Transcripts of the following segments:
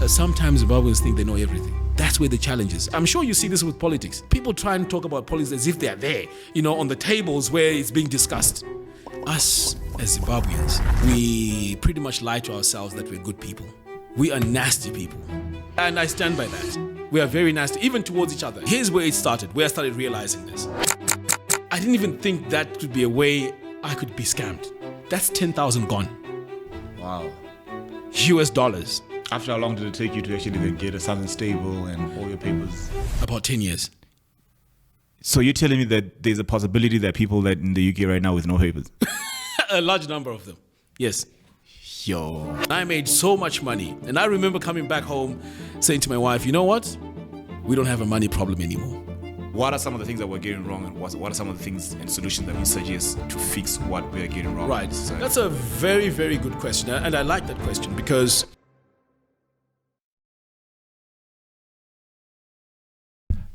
Sometimes Zimbabweans think they know everything. That's where the challenge is. I'm sure you see this with politics. People try and talk about politics as if they're there, on the tables where it's being discussed. Us, as Zimbabweans, we pretty much lie to ourselves that we're good people. We are nasty people. And I stand by that. We are very nasty, even towards each other. Here's where it started, where I started realizing this. I didn't even think that could be a way I could be scammed. That's 10,000 gone. Wow. US dollars. After how long did it take you to actually then get something stable and all your papers? About 10 years. So you're telling me that there's a possibility that people that in the UK right now with no papers? A large number of them. Yes. Yo. I made so much money. And I remember coming back home saying to my wife, you know what? We don't have a money problem anymore. What are some of the things that we're getting wrong, and what are some of the things and solutions that we suggest to fix what we're getting wrong? Right. So that's a very, very good question. And I like that question because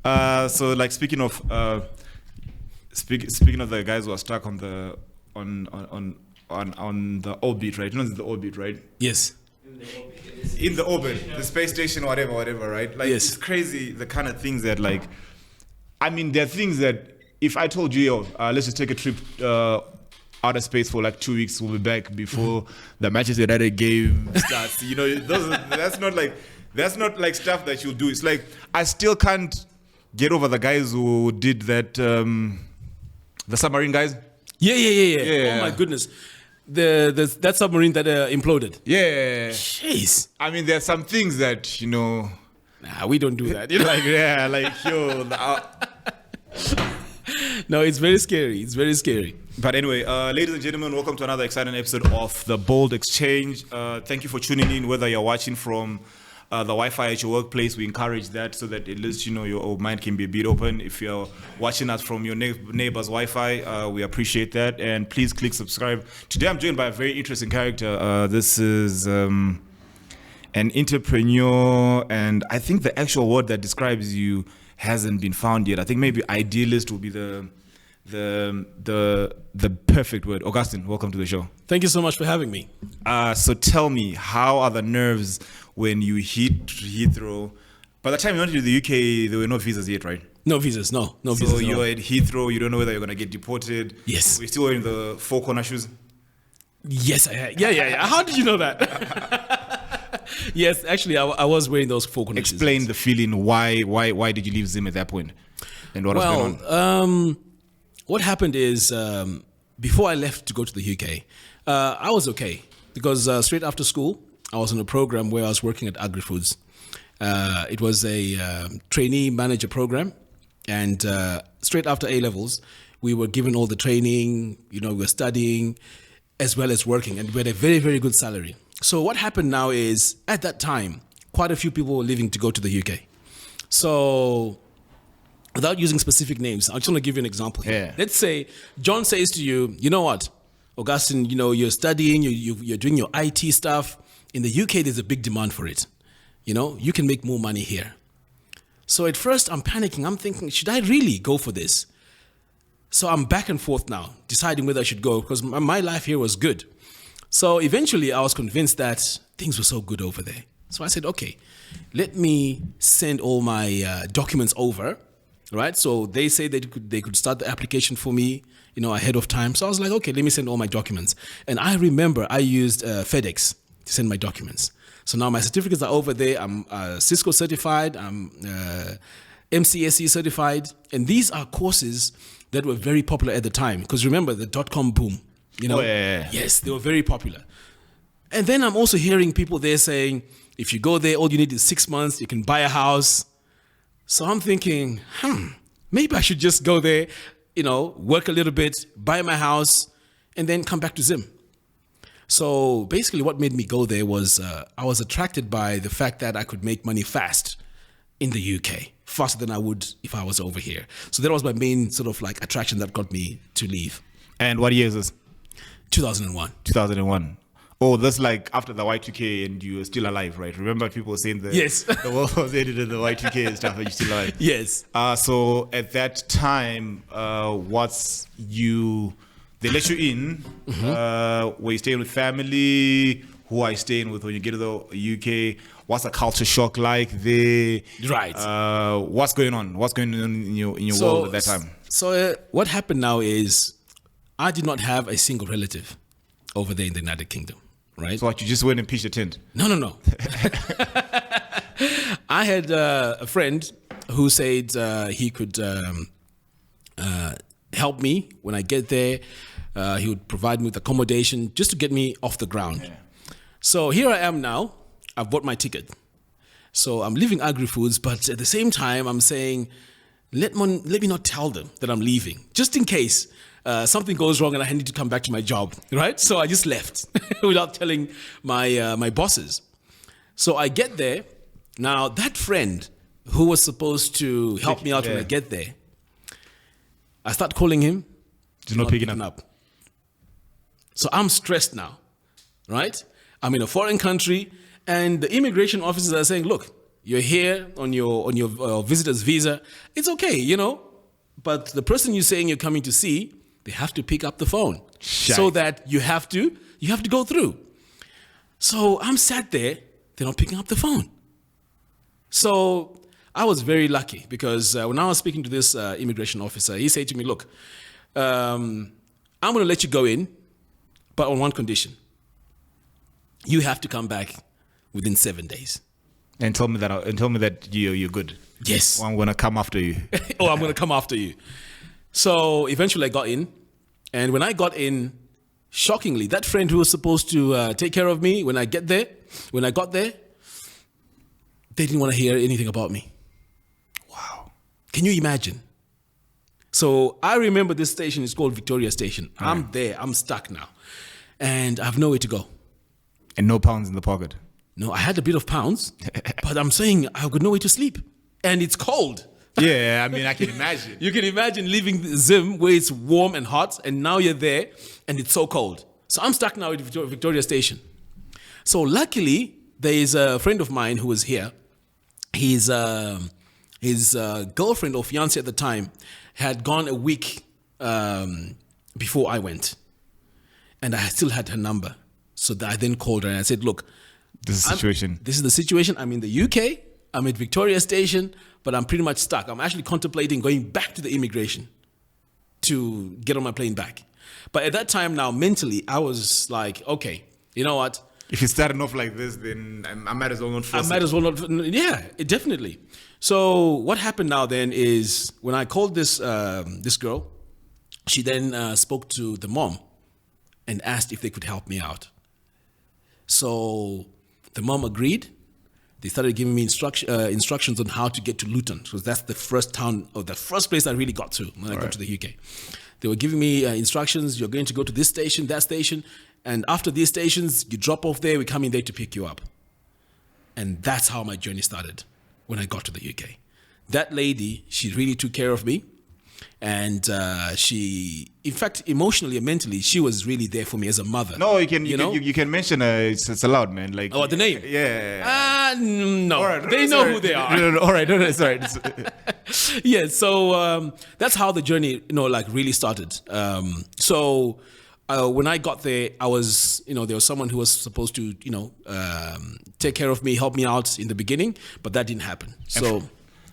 so like speaking of the guys who are stuck on the orbit, right? You know, the orbit, right? yes. In the orbit, the space station, whatever, right? Like, Yes. It's crazy the kind of things that, like, I mean, there are things that if I told you, yo, let's just take a trip outer space for like 2 weeks, we'll be back before the Manchester United game starts. That's not like stuff that you'll do. It's like I still can't get over the guys who did that, the submarine guys. Yeah. Oh my goodness. That submarine that imploded. Yeah. Jeez. I mean, there's some things that, Nah, we don't do that. No, it's very scary. It's very scary. But anyway, ladies and gentlemen, welcome to another exciting episode of The Bold Exchange. Thank you for tuning in, whether you're watching from the Wi-Fi at your workplace. We encourage that so that at least, your mind can be a bit open. If you're watching us from your neighbor's Wi-Fi, we appreciate that. And please click subscribe. Today, I'm joined by a very interesting character. This is an entrepreneur, and I think the actual word that describes you hasn't been found yet. I think maybe idealist will be the perfect word. Augustine, welcome to the show. Thank you so much for having me. So tell me, how are the nerves when you hit Heathrow? By the time you went to the UK, there were no visas yet, right? No visas, no visas. So you're at Heathrow, you don't know whether you're going to get deported. Yes. We're still wearing the four-corner shoes. Yes, I had. Yeah. How did you know that? Yes, actually, I was wearing those four corner shoes. Explain the feeling. Why did you leave Zim at that point? And what was going on? What happened is before I left to go to the UK, I was okay because straight after school, I was on a program where I was working at Agri-Foods. It was a trainee manager program, and straight after A-levels, we were given all the training. We were studying as well as working, and we had a very, very good salary. So what happened now is, at that time, quite a few people were leaving to go to the UK. So, without using specific names, I just want to give you an example here. Yeah. Let's say John says to you, you know what, Augustine, you're studying, you're doing your IT stuff. In the UK, there's a big demand for it. You can make more money here. So at first, I'm panicking. I'm thinking, should I really go for this? So I'm back and forth now, deciding whether I should go, because my life here was good. So eventually I was convinced that things were so good over there. So I said, okay, let me send all my documents over, right? So they say they could start the application for me, ahead of time. So I was like, okay, let me send all my documents. And I remember I used FedEx to send my documents. So now my certificates are over there. I'm Cisco certified, I'm MCSE certified. And these are courses that were very popular at the time. Because remember the .com boom. Yes, they were very popular. And then I'm also hearing people there saying, if you go there, all you need is 6 months, you can buy a house. So I'm thinking, maybe I should just go there, work a little bit, buy my house, and then come back to Zim. So basically what made me go there was I was attracted by the fact that I could make money fast in the UK, faster than I would if I was over here. So that was my main sort of like attraction that got me to leave. And what year is this? 2001. 2001. Oh, that's like after the Y2K and you were still alive, right? Remember people saying yes. The world was ended in the Y2K and stuff and you're still alive. Yes. So at that time, they let you in, were you staying with family? who are you staying with when you get to the UK? What's the culture shock like there? Right. What's going on? What's going on in your world at that time? So what happened now is I did not have a single relative over there in the United Kingdom, right? So what, you just went and pitched a tent? No. I had a friend who said he could help me when I get there. He would provide me with accommodation just to get me off the ground. Yeah. So here I am now. I've bought my ticket. So I'm leaving Agri-Foods, but at the same time, I'm saying, let me not tell them that I'm leaving, just in case something goes wrong and I need to come back to my job, right? So I just left without telling my bosses. So I get there. Now, that friend who was supposed to help me out when I get there, I start calling him. He's not picking up. So I'm stressed now, right? I'm in a foreign country, and the immigration officers are saying, look, you're here on your visitor's visa. It's okay, you know, but the person you're saying you're coming to see, they have to pick up the phone. Shite. So that you have to go through. So I'm sat there, they're not picking up the phone. So I was very lucky because when I was speaking to this immigration officer, he said to me, look, I'm going to let you go in, but on one condition. You have to come back within 7 days. And tell me that you're good. Yes. Or I'm going to come after you. I'm going to come after you. So eventually I got in. And when I got in, shockingly, that friend who was supposed to take care of me when I got there, they didn't want to hear anything about me. Wow. Can you imagine? So I remember this station is called Victoria Station. I'm there. I'm stuck now. And I have nowhere to go. And no pounds in the pocket. No, I had a bit of pounds, but I'm saying I've got nowhere to sleep. And it's cold. Yeah, I mean, I can imagine. You can imagine leaving Zim where it's warm and hot, and now you're there and it's so cold. So I'm stuck now at Victoria Station. So luckily, there is a friend of mine who was here. His girlfriend or fiance at the time had gone a week before I went. And I still had her number. So I then called her and I said, look, this is the situation. I'm in the UK. I'm at Victoria Station, but I'm pretty much stuck. I'm actually contemplating going back to the immigration to get on my plane back. But at that time now, mentally, I was like, okay, you know what? If you're starting off like this, then I might as well not force it. I might as well not. Yeah, definitely. So what happened now then is when I called this girl, she then spoke to the mom and asked if they could help me out. So the mom agreed. They started giving me instructions on how to get to Luton, because that's the first town or the first place I really got to when I got to the UK. They were giving me instructions. You're going to go to this station, that station, and after these stations, you drop off there. We come in there to pick you up. And that's how my journey started when I got to the UK. That lady, she really took care of me. And she, in fact, emotionally and mentally, she was really there for me as a mother. No, you can mention it's allowed, man. Like, the name. Yeah. No, right, they know who they are. No, all right, sorry. Yeah, so that's how the journey, really started. So when I got there, I was, there was someone who was supposed to, take care of me, help me out in the beginning, but that didn't happen. So.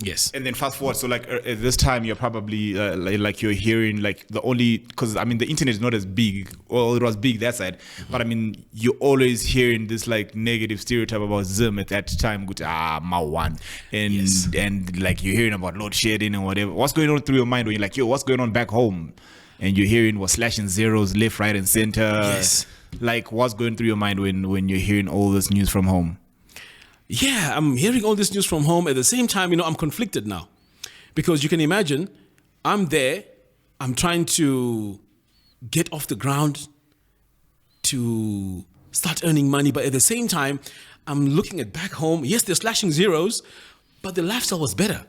Yes. And then fast forward, so like at this time you're probably like you're hearing like because I mean the internet is not as big, well it was big that side, but I mean you're always hearing this like negative stereotype about Zim at that time, Mawan, and like you're hearing about load shedding and whatever. What's going on through your mind when you're like, yo, what's going on back home? And you're hearing slashing zeros left, right, and center. Yes. Like what's going through your mind when you're hearing all this news from home? Yeah, I'm hearing all this news from home. At the same time, I'm conflicted now. Because you can imagine, I'm there, I'm trying to get off the ground to start earning money. But at the same time, I'm looking at back home. Yes, they're slashing zeros, but the lifestyle was better.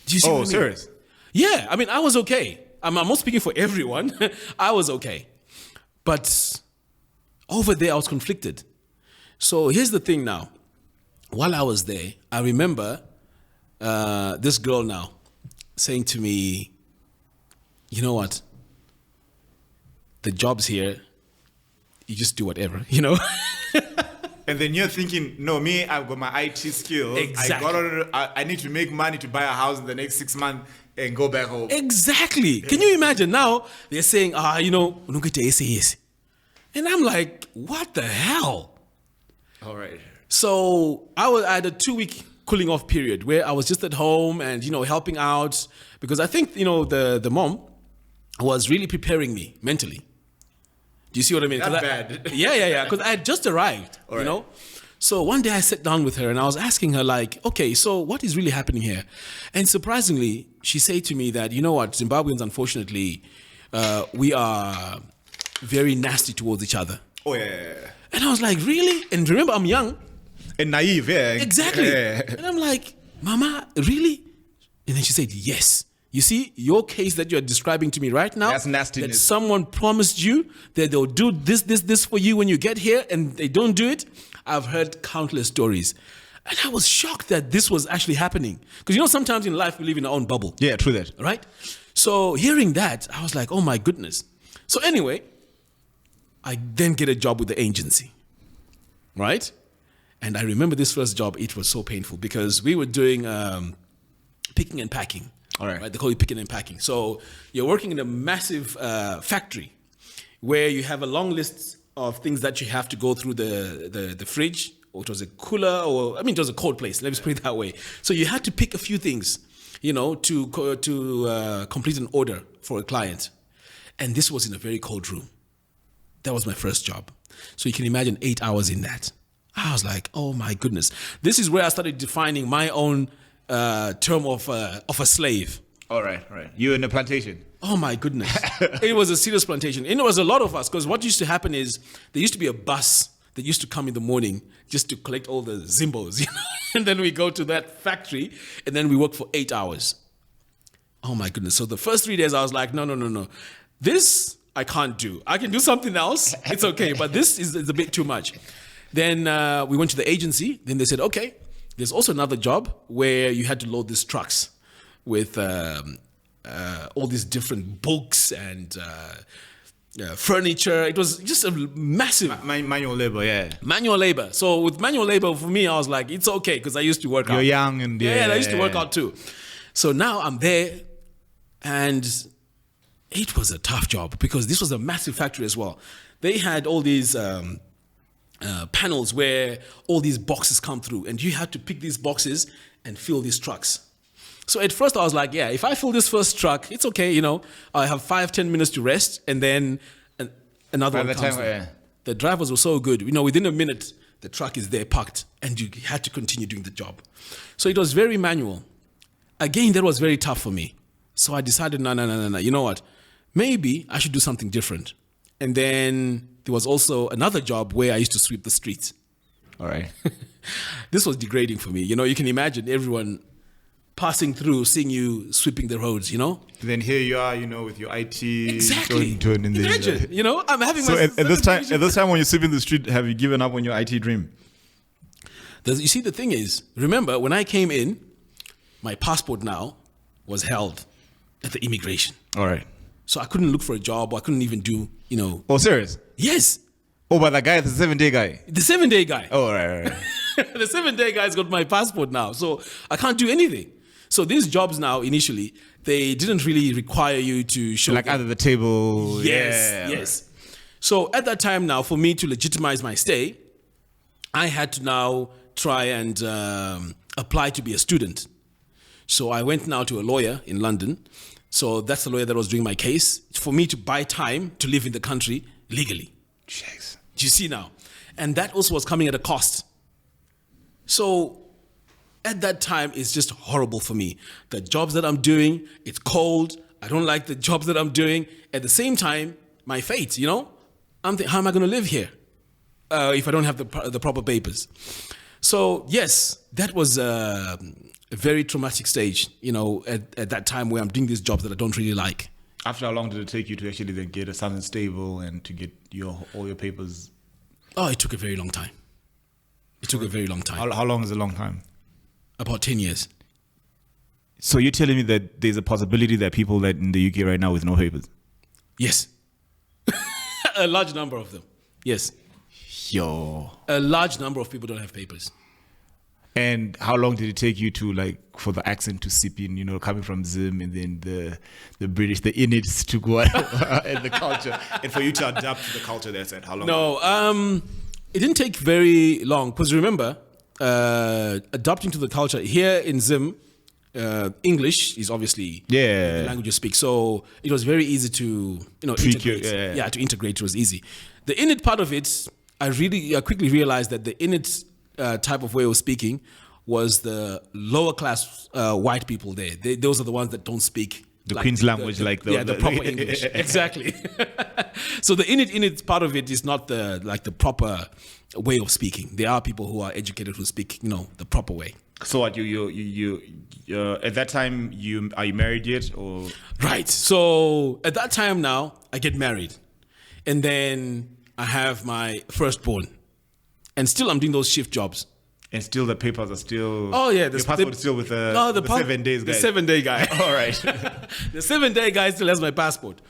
Do you see what I mean? Serious? Yeah, I mean, I was okay. I'm not speaking for everyone. I was okay. But over there, I was conflicted. So here's the thing now. While I was there, I remember this girl now saying to me, you know what? The jobs here, you just do whatever, you know. And then you're thinking, no, me, I've got my IT skills. Exactly. I need to make money to buy a house in the next 6 months and go back home. Exactly. Can you imagine now? They're saying, you know, yes. And I'm like, what the hell? All right. So I had a 2-week cooling off period where I was just at home and, you know, helping out, because I think, you know, the mom was really preparing me mentally. Do you see what I mean? Not bad. Yeah. Because I had just arrived, you know? So one day I sat down with her and I was asking her, like, okay, so what is really happening here? And surprisingly, she said to me that, you know what, Zimbabweans, unfortunately, we are very nasty towards each other. Oh, yeah. And I was like, really? And remember, I'm young. And naive, yeah. Exactly. Yeah. And I'm like, Mama, really? And then she said, yes. You see, your case that you're describing to me right now, that's nastiness. that someone promised you that they'll do this for you when you get here and they don't do it. I've heard countless stories. And I was shocked that this was actually happening. Because, you know, sometimes in life we live in our own bubble. Yeah, true that. Right? So hearing that, I was like, oh my goodness. So anyway, I then get a job with the agency. Right? And I remember this first job, it was so painful because we were doing picking and packing. All right. They call it picking and packing. So you're working in a massive factory where you have a long list of things that you have to go through the fridge, or it was a cooler, or it was a cold place. Let me put it that way. So you had to pick a few things, you know, to complete an order for a client. And this was in a very cold room. That was my first job. So you can imagine 8 hours in that. I was like, oh my goodness. This is where I started defining my own term of a slave. All right. You in a plantation. Oh my goodness. It was a serious plantation. And it was a lot of us, because what used to happen is there used to be a bus that used to come in the morning just to collect all the Zimbos, you know? And then we go to that factory and then we work for 8 hours. Oh my goodness. So the first 3 days I was like, no. This I can't do. I can do something else. It's okay. But this is a bit too much. Then we went to the agency. Then they said, okay, there's also another job where you had to load these trucks with all these different books and furniture. It was just a massive manual labor, yeah. Manual labor. So with manual labor, for me, I was like, it's okay because I used to work out. You're young and yeah, I used to work out too. So now I'm there, and it was a tough job because this was a massive factory as well. They had all these panels where all these boxes come through, and you had to pick these boxes and fill these trucks. So at first I was like, yeah, if I fill this first truck, it's okay, you know, I have 5-10 minutes to rest, and then another one comes through. Yeah. The drivers were so good, you know, within a minute the truck is there parked, and you had to continue doing the job. So it was very manual. Again, that was very tough for me. So I decided, no, you know what, maybe I should do something different. And then there was also another job where I used to sweep the streets. All right. This was degrading for me. You know, you can imagine everyone passing through, seeing you sweeping the roads, you know? Then here you are, you know, with your IT. Exactly. Imagine, you know, I'm having so my... at this time when you're sweeping the street, have you given up on your IT dream? You see, the thing is, remember, when I came in, my passport now was held at the immigration. All right. So I couldn't look for a job, or I couldn't even do, you know... Oh, serious? Yes. Oh, but the guy, the 7-day guy? The 7-day guy. Oh, right. The 7-day guy's got my passport now, so I can't do anything. So these jobs now, initially, they didn't really require you to show... Like under the table. Yes. So at that time now, for me to legitimize my stay, I had to now try and apply to be a student. So I went now to a lawyer in London. So that's the lawyer that was doing my case for me to buy time to live in the country legally. Jeez. Do you see now? And that also was coming at a cost. So at that time, it's just horrible for me. The jobs that I'm doing, it's cold. I don't like the jobs that I'm doing. At the same time, my fate, you know? I'm thinking, how am I going to live here if I don't have the proper papers? So yes, that was a very traumatic stage, you know, at that time where I'm doing these jobs that I don't really like. After how long did it take you to actually then get something stable and to get all your papers? Oh, it took a very long time. How long is a long time? About 10 years. So you're telling me that there's a possibility that people that in the UK right now with no papers? Yes. A large number of them. Yes. Yo. A large number of people don't have papers. And how long did it take you to for the accent to seep in, coming from Zim and then the British, the Inuits to go and the culture, and for you to adapt to the culture there? Said how long? No, it didn't take very long because remember, adapting to the culture here in Zim, English is obviously the language you speak, so it was very easy to integrate. To integrate, it was easy. The Inuit part of it, I quickly realized that the Inuit type of way of speaking was the lower class white people there. Those are the ones that don't speak the Queen's language, the proper English. Exactly. So the Inuit part of it is not the proper way of speaking. There are people who are educated who speak the proper way. So what you at that time are you married yet or? Right. So at that time now I get married, and then I have my firstborn. And still, I'm doing those shift jobs. And still, the papers are still. Oh yeah, the passport is still with the 7 days guy. The 7-day guy. All right. The 7-day guy still has my passport.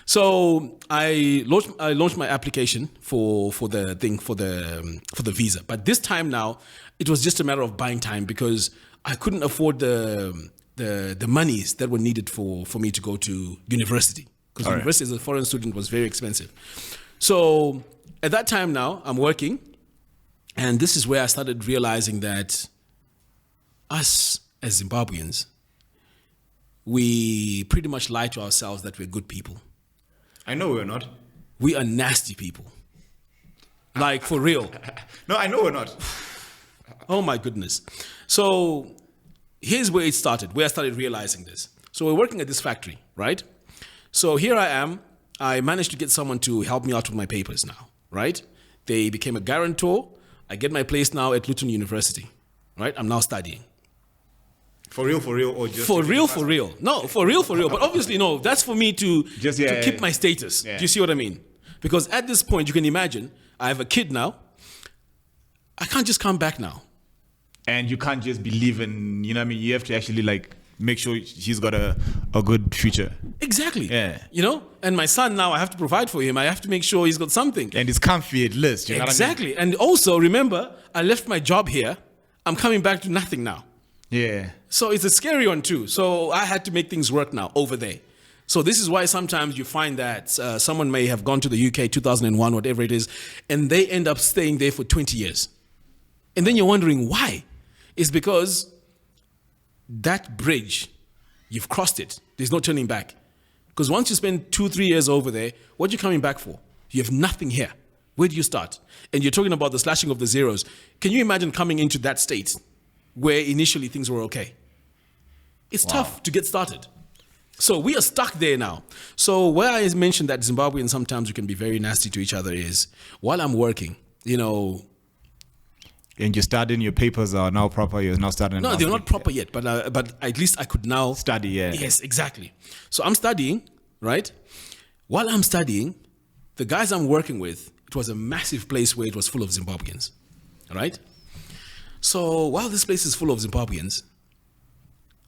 So I launched my application for the visa. But this time now, it was just a matter of buying time because I couldn't afford the monies that were needed for me to go to university. Because university as a foreign student was very expensive. So at that time now, I'm working. And this is where I started realizing that us as Zimbabweans, we pretty much lie to ourselves that we're good people. I know we're not. We are nasty people. Like, for real. No, I know we're not. Oh my goodness. So here's where it started, where I started realizing this. So we're working at this factory, right? So here I am. I managed to get someone to help me out with my papers now, right? They became a guarantor. I get my place now at Luton University, right? I'm now studying. For real, or just for real? No, for real. But obviously, no. That's for me to keep my status. Yeah. Do you see what I mean? Because at this point, you can imagine, I have a kid now. I can't just come back now. And you can't just believe in, you have to actually make sure he's got a good future. Exactly. Yeah. And my son now, I have to provide for him. I have to make sure he's got something. And he's comfy at least. Exactly. And also, remember, I left my job here. I'm coming back to nothing now. Yeah. So it's a scary one too. So I had to make things work now over there. So this is why sometimes you find that someone may have gone to the UK 2001, whatever it is, and they end up staying there for 20 years. And then you're wondering why. It's because that bridge, you've crossed it. There's no turning back. Because once you spend 2-3 years over there, what are you coming back for? You have nothing here. Where do you start? And you're talking about the slashing of the zeros. Can you imagine coming into that state where initially things were okay? It's tough to get started. So we are stuck there now. So where I mentioned that Zimbabweans sometimes we can be very nasty to each other is while I'm working, and you're studying, your papers are now proper, you're now studying. No, they're not proper yet, but at least I could now study, yeah. Yes, exactly. So I'm studying, right? While I'm studying, the guys I'm working with, it was a massive place where it was full of Zimbabweans, right? So while this place is full of Zimbabweans,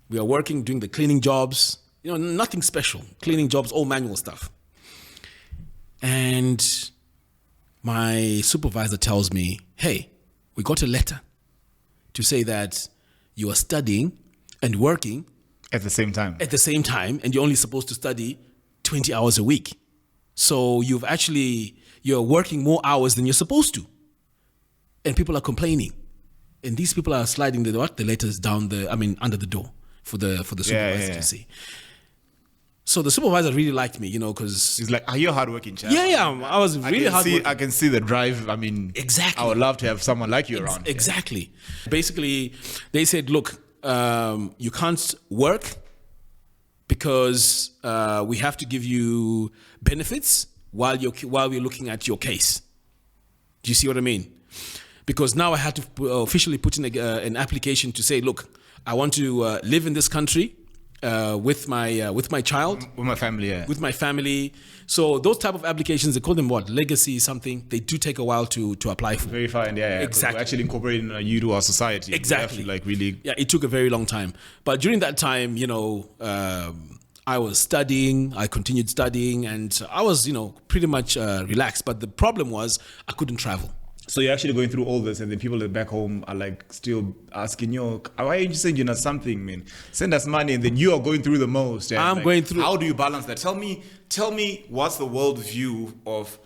we are working, doing the cleaning jobs, nothing special, cleaning jobs, all manual stuff. And my supervisor tells me, hey, we got a letter to say that you are studying and working at the same time. And you're only supposed to study 20 hours a week. So you're working more hours than you're supposed to. And people are complaining. And these people are sliding the letters under the door for the supervisor to see. So the supervisor really liked me, because he's like, "Are you a hardworking chap?" Yeah. I was really hardworking. I can see the drive. Exactly. I would love to have someone like you around. Exactly. Basically, they said, "Look, you can't work because we have to give you benefits while we're looking at your case." Do you see what I mean? Because now I had to officially put in an application to say, "Look, I want to live in this country." With my child, with my family, yeah. With my family. So those type of applications, they call them legacy something. They do take a while to apply for. Very fine, yeah. Exactly. We're actually incorporating you to our society. Exactly. Really. Yeah, it took a very long time. But during that time, I was studying, I continued studying, and I was, pretty much relaxed. But the problem was I couldn't travel. So you're actually going through all this, and then people back home are like still asking you, why are you sending us something, man? Send us money, and then you are going through the most. And I'm going through. How do you balance that? Tell me, what's the world view of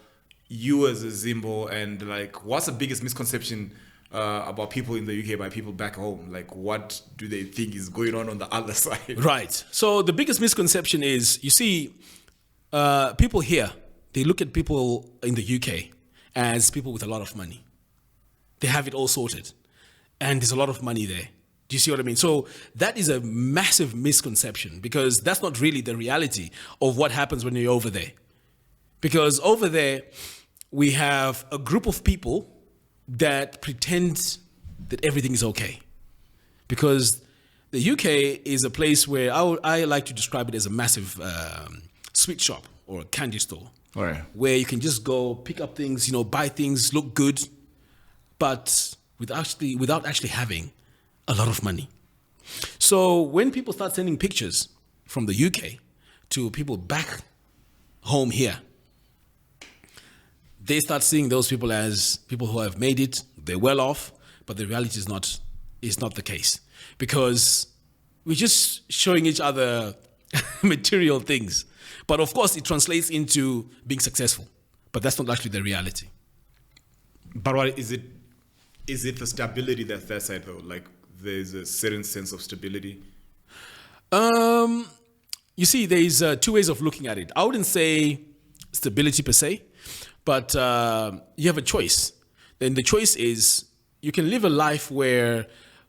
you as a Zimbo, and like, what's the biggest misconception about people in the UK by people back home? Like, what do they think is going on the other side? Right. So the biggest misconception is, you see, people here, they look at people in the UK as people with a lot of money. They have it all sorted. And there's a lot of money there. Do you see what I mean? So that is a massive misconception, because that's not really the reality of what happens when you're over there. Because over there, we have a group of people that pretend that everything is okay. Because the UK is a place where I like to describe it as a massive sweet shop or a candy store. All right. Where you can just go pick up things, buy things, look good, but without actually having a lot of money. So when people start sending pictures from the UK to people back home here, they start seeing those people as people who have made it, they're well off, but the reality is not the case. Because we're just showing each other material things. But of course, it translates into being successful. But that's not actually the reality. But what is it? Is it the stability that's that side though? Like, there's a certain sense of stability? You see, there's two ways of looking at it. I wouldn't say stability per se, but you have a choice. Then the choice is, you can live a life where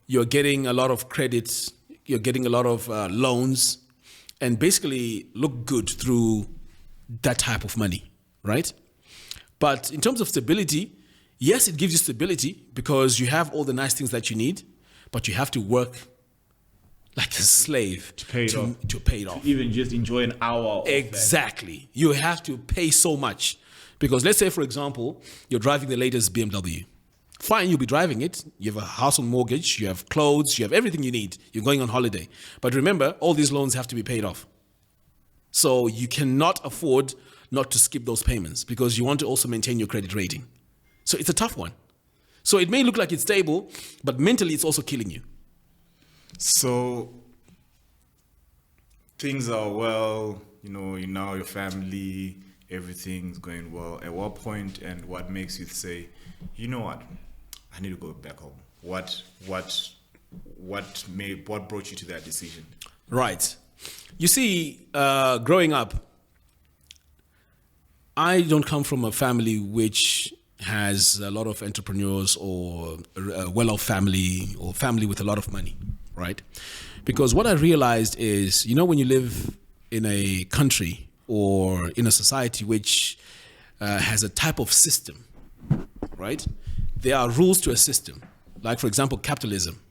you're getting a lot of credit, you're getting a lot of loans, and basically look good through that type of money, right? But in terms of stability, yes, it gives you stability because you have all the nice things that you need, but you have to work like a slave to pay it off. To pay it off. Even just enjoy an hour of Exactly. You have to pay so much. Because let's say, for example, you're driving the latest BMW. Fine, you'll be driving it. You have a house on mortgage, you have clothes, you have everything you need. You're going on holiday. But remember, all these loans have to be paid off. So you cannot afford not to skip those payments because you want to also maintain your credit rating. So it's a tough one. So it may look like it's stable, but mentally it's also killing you. So things are well, now your family, everything's going well. At what point and what makes you say, you know what, I need to go back home? What brought you to that decision? Right. You see, growing up, I don't come from a family which has a lot of entrepreneurs or a well-off family or family with a lot of money, right? Because what I realized is, when you live in a country or in a society which has a type of system, right? There are rules to a system. Like, for example, capitalism.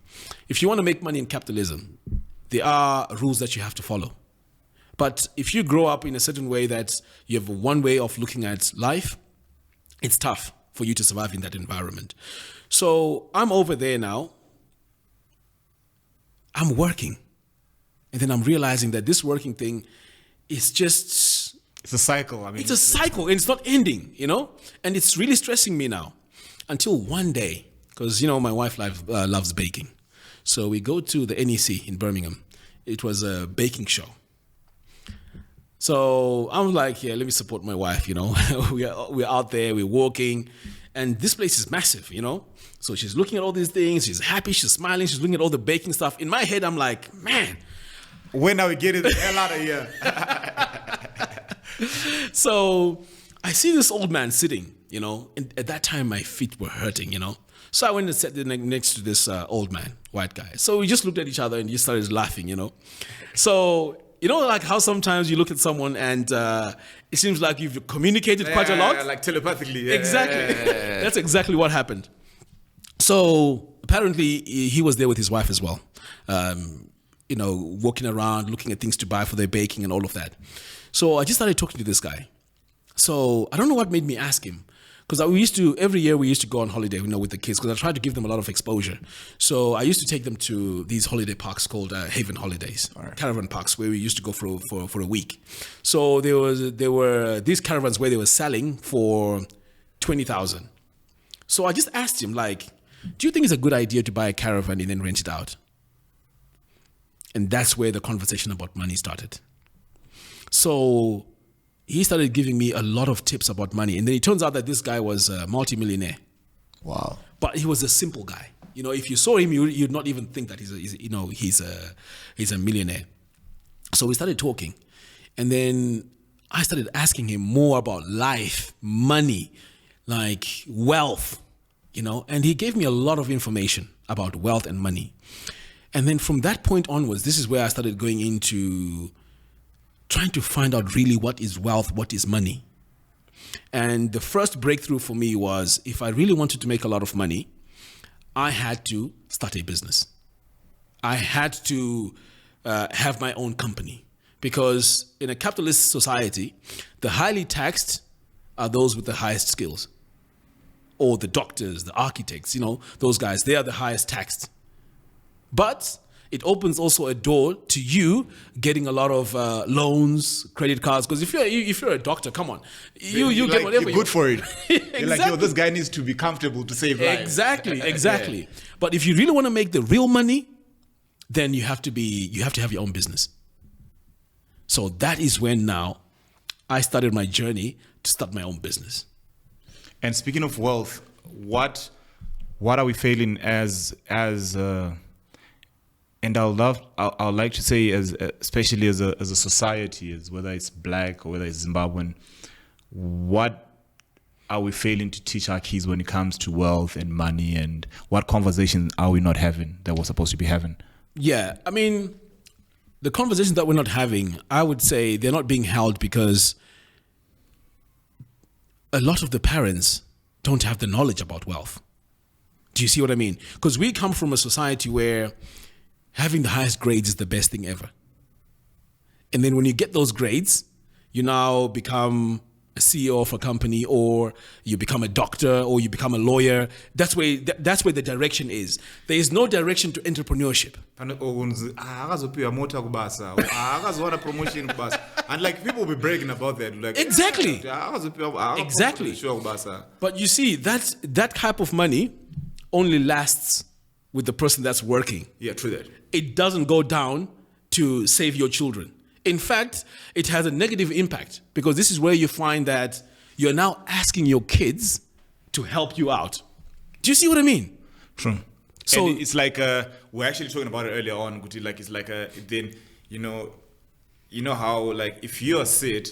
If you want to make money in capitalism, there are rules that you have to follow. But if you grow up in a certain way that you have one way of looking at life, it's tough for you to survive in that environment. So I'm over there now. I'm working. And then I'm realizing that this working thing is just... It's a cycle. It's a cycle, and it's not ending, And it's really stressing me now. Until one day, because, my wife loves baking. So we go to the NEC in Birmingham. It was a baking show. So I'm like, yeah, let me support my wife, We're out there, we're walking, and this place is massive, So she's looking at all these things, she's happy, she's smiling, she's looking at all the baking stuff. In my head, I'm like, man, when are we getting the hell out of here? So I see this old man sitting, and at that time my feet were hurting, So I went and sat next to this old man, white guy. So we just looked at each other and just started laughing, So, like how sometimes you look at someone and it seems like you've communicated quite a lot. Like telepathically. Yeah. Exactly. That's exactly what happened. So apparently he was there with his wife as well. Walking around, looking at things to buy for their baking and all of that. So I just started talking to this guy. So I don't know what made me ask him, Because every year we used to go on holiday, with the kids, because I tried to give them a lot of exposure. So I used to take them to these holiday parks called Haven Holidays, caravan parks, where we used to go for a week. So there were these caravans where they were selling for 20,000. So I just asked him, like, do you think it's a good idea to buy a caravan and then rent it out? And that's where the conversation about money started. So he started giving me a lot of tips about money. And then it turns out that this guy was a multimillionaire. Wow. But he was a simple guy. If you saw him, you'd not even think that he's a millionaire. So we started talking. And then I started asking him more about life, money, like wealth, and he gave me a lot of information about wealth and money. And then from that point onwards, this is where I started going into trying to find out really what is wealth, what is money. And the first breakthrough for me was, if I really wanted to make a lot of money, I had to start a business. I had to have my own company, because in a capitalist society, the highly taxed are those with the highest skills, or the doctors, the architects, those guys, they are the highest taxed. But it opens also a door to you getting a lot of loans, credit cards. Because if you're a doctor, come on, you get whatever. You're good for it. Exactly. You're like, this guy needs to be comfortable to save lives. Exactly. Yeah. But if you really want to make the real money, then you have to have your own business. So that is when now I started my journey to start my own business. And speaking of wealth, what are we failing as and I'd like to say, especially as a society, as whether it's Black or whether it's Zimbabwean, what are we failing to teach our kids when it comes to wealth and money, and what conversations are we not having that we're supposed to be having? Yeah, I mean, the conversations that we're not having, I would say they're not being held because a lot of the parents don't have the knowledge about wealth. Do you see what I mean? Because we come from a society where having the highest grades is the best thing ever. And then when you get those grades, you now become a CEO of a company, or you become a doctor, or you become a lawyer. That's where the direction is. There is no direction to entrepreneurship. And like, people will be bragging about that. Like, Exactly. But you see, that type of money only lasts with the person that's working. Yeah, true that. It doesn't go down to save your children. In fact, it has a negative impact, because this is where you find that you're now asking your kids to help you out. Do you see what I mean? True. So and it's like we're actually talking about it earlier on, Guti. Like, it's like then you know how, like, if you're sick,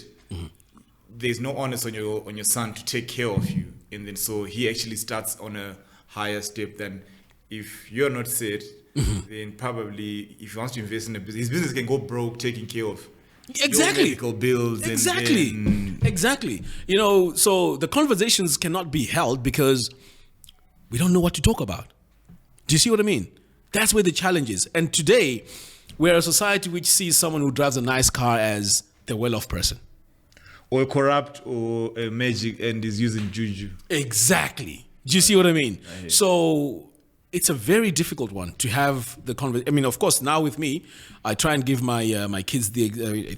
there's no onus on your son to take care of you, and then so he actually starts on a higher step than if you're not sick. Then probably if he wants to invest in a business, his business can go broke taking care of your medical bills. Exactly. So the conversations cannot be held because we don't know what to talk about. Do you see what I mean? That's where the challenge is. And today, we're a society which sees someone who drives a nice car as the well-off person. Or corrupt, or a magic, and is using juju. Exactly. Do you see what I mean? So it's a very difficult one to have the conversation. I mean, of course, now with me, I try and give my kids the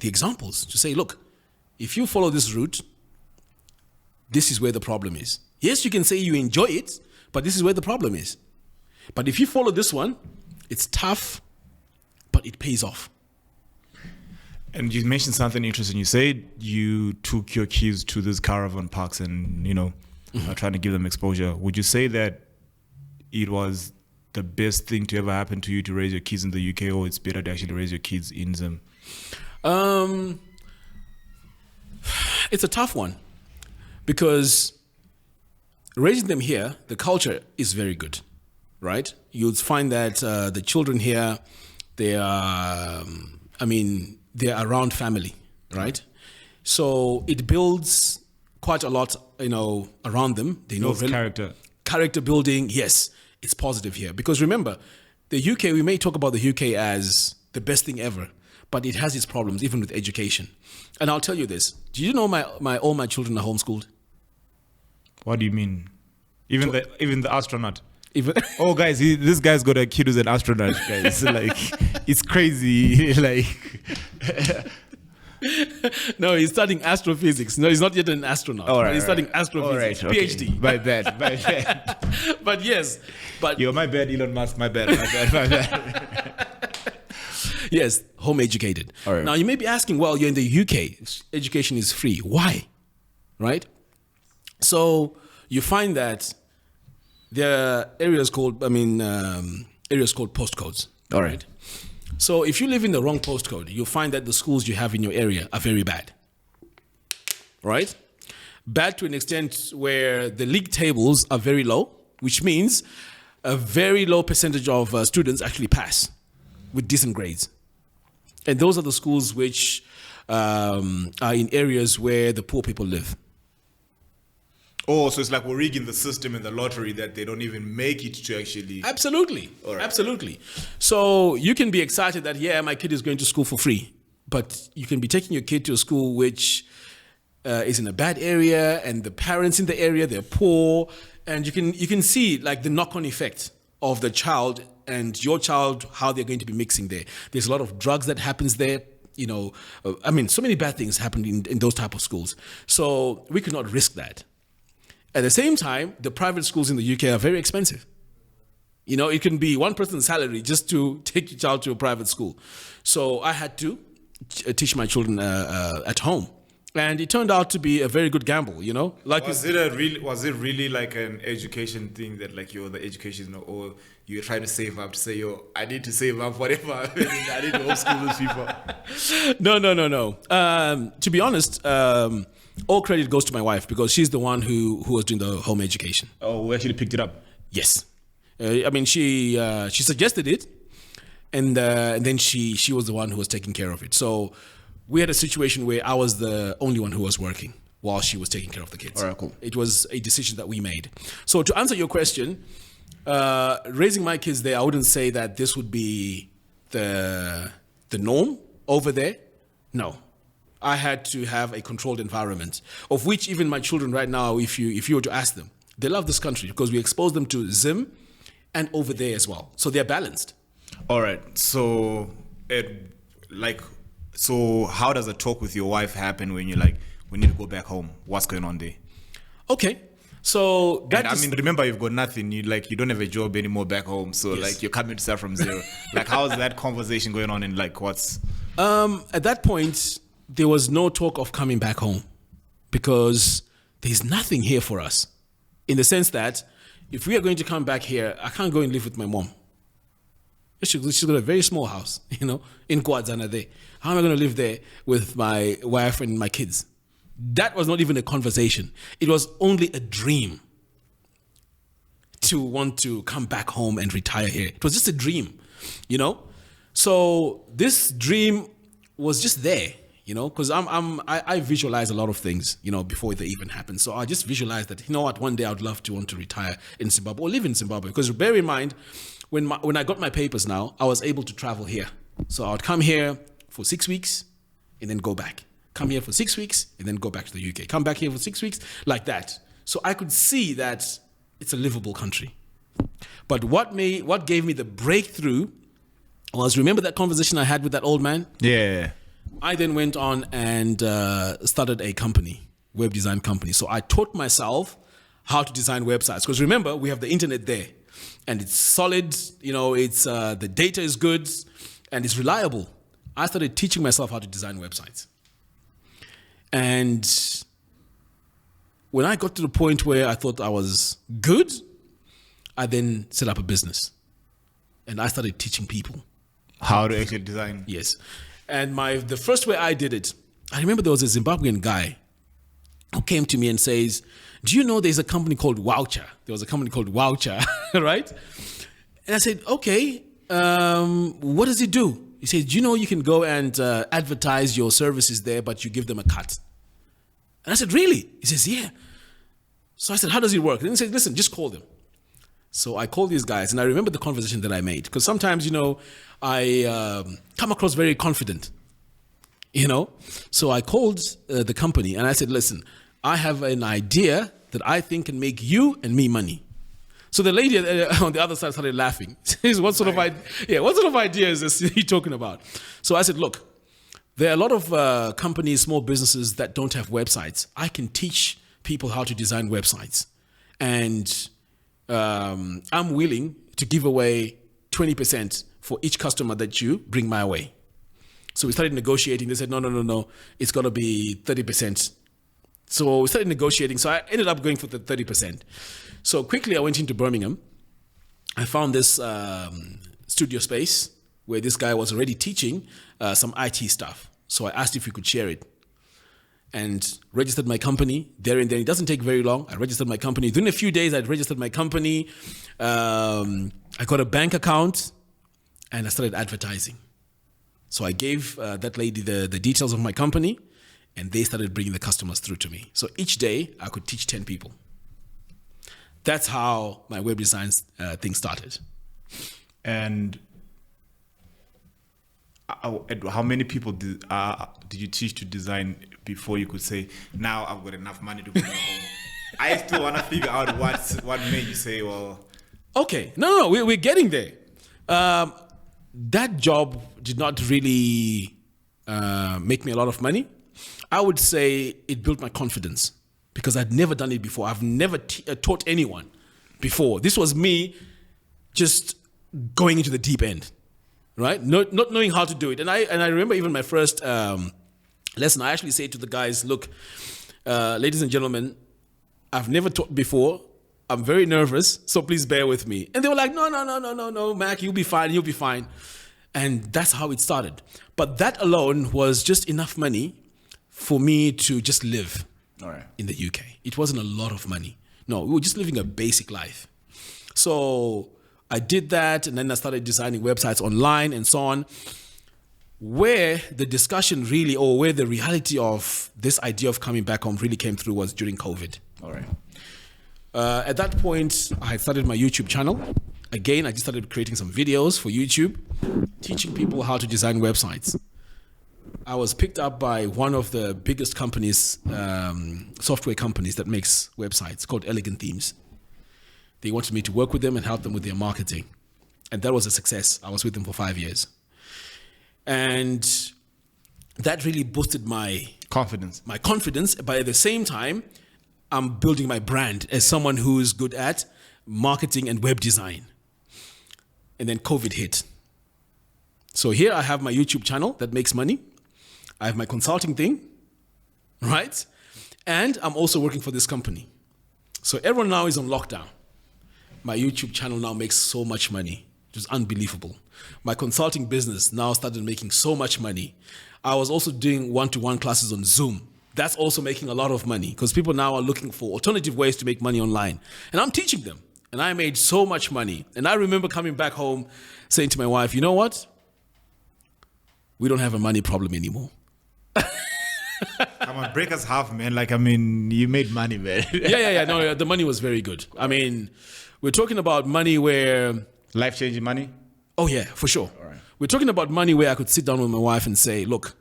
examples to say, look, if you follow this route, this is where the problem is. Yes, you can say you enjoy it, but this is where the problem is. But if you follow this one, it's tough, but it pays off. And you mentioned something interesting. You said you took your kids to these caravan parks and, trying to give them exposure. Would you say that it was the best thing to ever happen to you to raise your kids in the UK, or it's better to actually raise your kids in Zim? It's a tough one, because raising them here, the culture is very good, right? You'll find that the children here, they're around family, right? So it builds quite a lot, around them. They know character building. Yes, it's positive here, because remember, the UK, we may talk about the UK as the best thing ever, but it has its problems, even with education. And I'll tell you this: do you know all my children are homeschooled? What do you mean? Even the astronaut. Even Oh, guys, this guy's got a kid who's an astronaut, guys. Like, it's crazy. Like, no, he's studying astrophysics. No, he's not yet an astronaut. All right, He's studying astrophysics, PhD. My bad. But yes, but Yo, my bad, Elon Musk. My bad. yes, home educated. All right. Now you may be asking, well, you're in the UK, education is free. Why? Right? So you find that there are areas called postcodes. All right. So if you live in the wrong postcode, you'll find that the schools you have in your area are very bad. Right? Bad to an extent where the league tables are very low, which means a very low percentage of students actually pass with decent grades. And those are the schools which are in areas where the poor people live. Oh, so it's like we're rigging the system in the lottery that they don't even make it to actually. Absolutely. All right. Absolutely. So you can be excited that, yeah, my kid is going to school for free. But you can be taking your kid to a school which is in a bad area, and the parents in the area, they're poor. And you can see like the knock-on effect of the child and your child, how they're going to be mixing there. There's a lot of drugs that happens there. You know, so many bad things happen in those type of schools. So we could not risk that. At the same time, the private schools in the UK are very expensive. You know, it can be one person's salary just to take your child to a private school. So I had to teach my children at home. And it turned out to be a very good gamble, you know? Like Was it really like an education thing that like the education, or you're trying to save up to say, I need to save up whatever. I need to homeschool these people. No. To be honest, all credit goes to my wife because she's the one who was doing the home education. Oh, we actually picked it up. Yes. She suggested it, and then she was the one who was taking care of it. So we had a situation where I was the only one who was working while she was taking care of the kids. All right, cool. It was a decision that we made. So to answer your question, raising my kids there, I wouldn't say that this would be the norm over there. No. I had to have a controlled environment, of which even my children right now, if you were to ask them, they love this country because we expose them to Zim and over there as well. So they're balanced. All right. So how does a talk with your wife happen when you're like, we need to go back home? What's going on there? Okay. So remember, you've got nothing. You don't have a job anymore back home. So yes. You're coming to start from zero. Like, how is that conversation going on? And what's? At that point, there was no talk of coming back home because there's nothing here for us. In the sense that if we are going to come back here, I can't go and live with my mom. She's got a very small house, in Kwadzana there. How am I going to live there with my wife and my kids? That was not even a conversation. It was only a dream to want to come back home and retire here. It was just a dream, So this dream was just there, because I visualize a lot of things, before they even happen. So I just visualized that, one day I would love to want to retire in Zimbabwe or live in Zimbabwe. Because bear in mind, when I got my papers now, I was able to travel here. So I would come here for 6 weeks and then go back. Come here for 6 weeks and then go back to the UK. Come back here for 6 weeks, like that. So I could see that it's a livable country. But what gave me the breakthrough was, remember that conversation I had with that old man? Yeah. I then went on and started a company, web design company. So I taught myself how to design websites. Because remember, we have the internet there. And it's solid, it's the data is good and it's reliable. I started teaching myself how to design websites. And when I got to the point where I thought I was good, I then set up a business. And I started teaching people how to actually design. Yes. And the first way I did it, I remember there was a Zimbabwean guy who came to me and says, do you know there's a company called Voucher? There was a company called Voucher, right? And I said, okay, what does it do? He said, do you know you can go and advertise your services there, but you give them a cut? And I said, really? He says, yeah. So I said, how does it work? And he said, listen, just call them. So I called these guys, and I remember the conversation that I made. Because sometimes, I come across very confident, So I called the company, and I said, listen, I have an idea that I think can make you and me money. So the lady on the other side started laughing. What sort of idea is this you're talking about? So I said, look, there are a lot of companies, small businesses that don't have websites. I can teach people how to design websites. And I'm willing to give away 20% for each customer that you bring my way. So we started negotiating. They said, no, it's got to be 30%. So we started negotiating. So I ended up going for the 30%. So quickly I went into Birmingham. I found this studio space where this guy was already teaching some IT stuff. So I asked if we could share it and registered my company there and then. It doesn't take very long. I registered my company. Within a few days, I'd registered my company. I got a bank account and I started advertising. So I gave that lady the details of my company and they started bringing the customers through to me. So each day I could teach 10 people. That's how my web design thing started. And how many people did you teach to design before you could say, now I've got enough money to go home? I still want to figure out what made you say, well... Okay, no, we're getting there. That job did not really make me a lot of money. I would say it built my confidence because I'd never done it before. I've never taught anyone before. This was me just going into the deep end, right? Not knowing how to do it. And I remember even my first lesson, I actually say to the guys, look, ladies and gentlemen, I've never taught before. I'm very nervous, so please bear with me. And they were like, no, Mac, you'll be fine. And that's how it started. But that alone was just enough money for me to just live in the UK. It wasn't a lot of money. No, we were just living a basic life. So I did that, and then I started designing websites online and so on. Where the discussion really, or where the reality of this idea of coming back home really came through was during COVID. All right. At that point, I had started my YouTube channel. Again, I just started creating some videos for YouTube, teaching people how to design websites. I was picked up by one of the biggest companies, software companies that makes websites, called Elegant Themes. They wanted me to work with them and help them with their marketing. And that was a success. I was with them for 5 years. And that really boosted my confidence, but at the same time, I'm building my brand as someone who's good at marketing and web design. And then COVID hit. So here I have my YouTube channel that makes money. I have my consulting thing, right? And I'm also working for this company. So everyone now is on lockdown. My YouTube channel now makes so much money. It was unbelievable. My consulting business now started making so much money. I was also doing one-to-one classes on Zoom. That's also making a lot of money because people now are looking for alternative ways to make money online. And I'm teaching them. And I made so much money. And I remember coming back home saying to my wife, you know what? We don't have a money problem anymore. Come on, break us half, man. Like, I mean, you made money, man. Yeah. No, the money was very good. I mean, we're talking about money where... Life-changing money? Oh, yeah, for sure. All right. We're talking about money where I could sit down with my wife and say, look,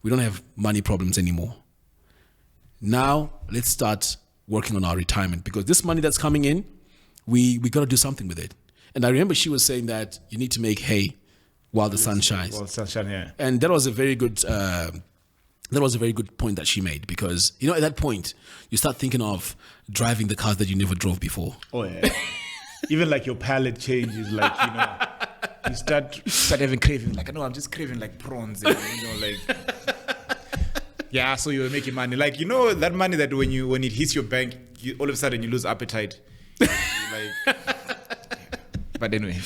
we don't have money problems anymore. Now, let's start working on our retirement because this money that's coming in, we got to do something with it. And I remember she was saying that you need to make hay while the sun shines. While the sun shines, yeah. And that was a very good point that she made because, you know, at that point, you start thinking of driving the cars that you never drove before. Oh, yeah. Even like your palate changes, like, you know, you start having craving. Like, no, I'm just craving like prawns, and, you know, like... Yeah, so you're making money. Like, you know, that money that when it hits your bank, all of a sudden you lose appetite. Like, but anyway.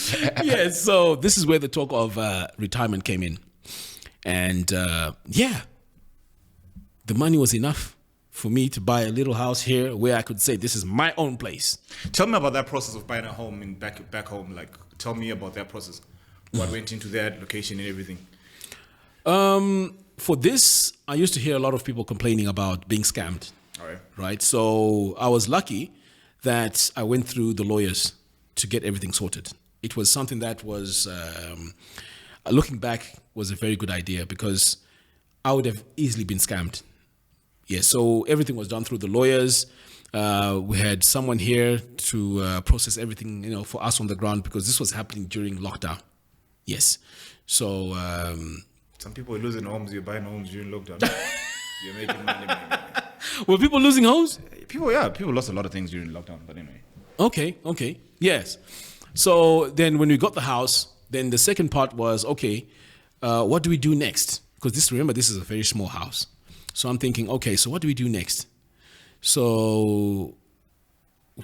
Yeah, so this is where the talk of retirement came in. And the money was enough for me to buy a little house here where I could say, this is my own place. Tell me about that process of buying a home back home. Like, tell me about that process. What went into that location and everything? For this, I used to hear a lot of people complaining about being scammed. All right. Right? So I was lucky that I went through the lawyers to get everything sorted. It was something that was, looking back, was a very good idea because I would have easily been scammed. Yes, so everything was done through the lawyers. We had someone here to process everything, for us on the ground because this was happening during lockdown. Yes. So some people are losing homes. You're buying homes during lockdown. You're making money. Were people losing homes? People lost a lot of things during lockdown. But anyway. Okay. Yes. So then when we got the house, then the second part was, okay, what do we do next? Because remember, this is a very small house. So I'm thinking, okay, so what do we do next? So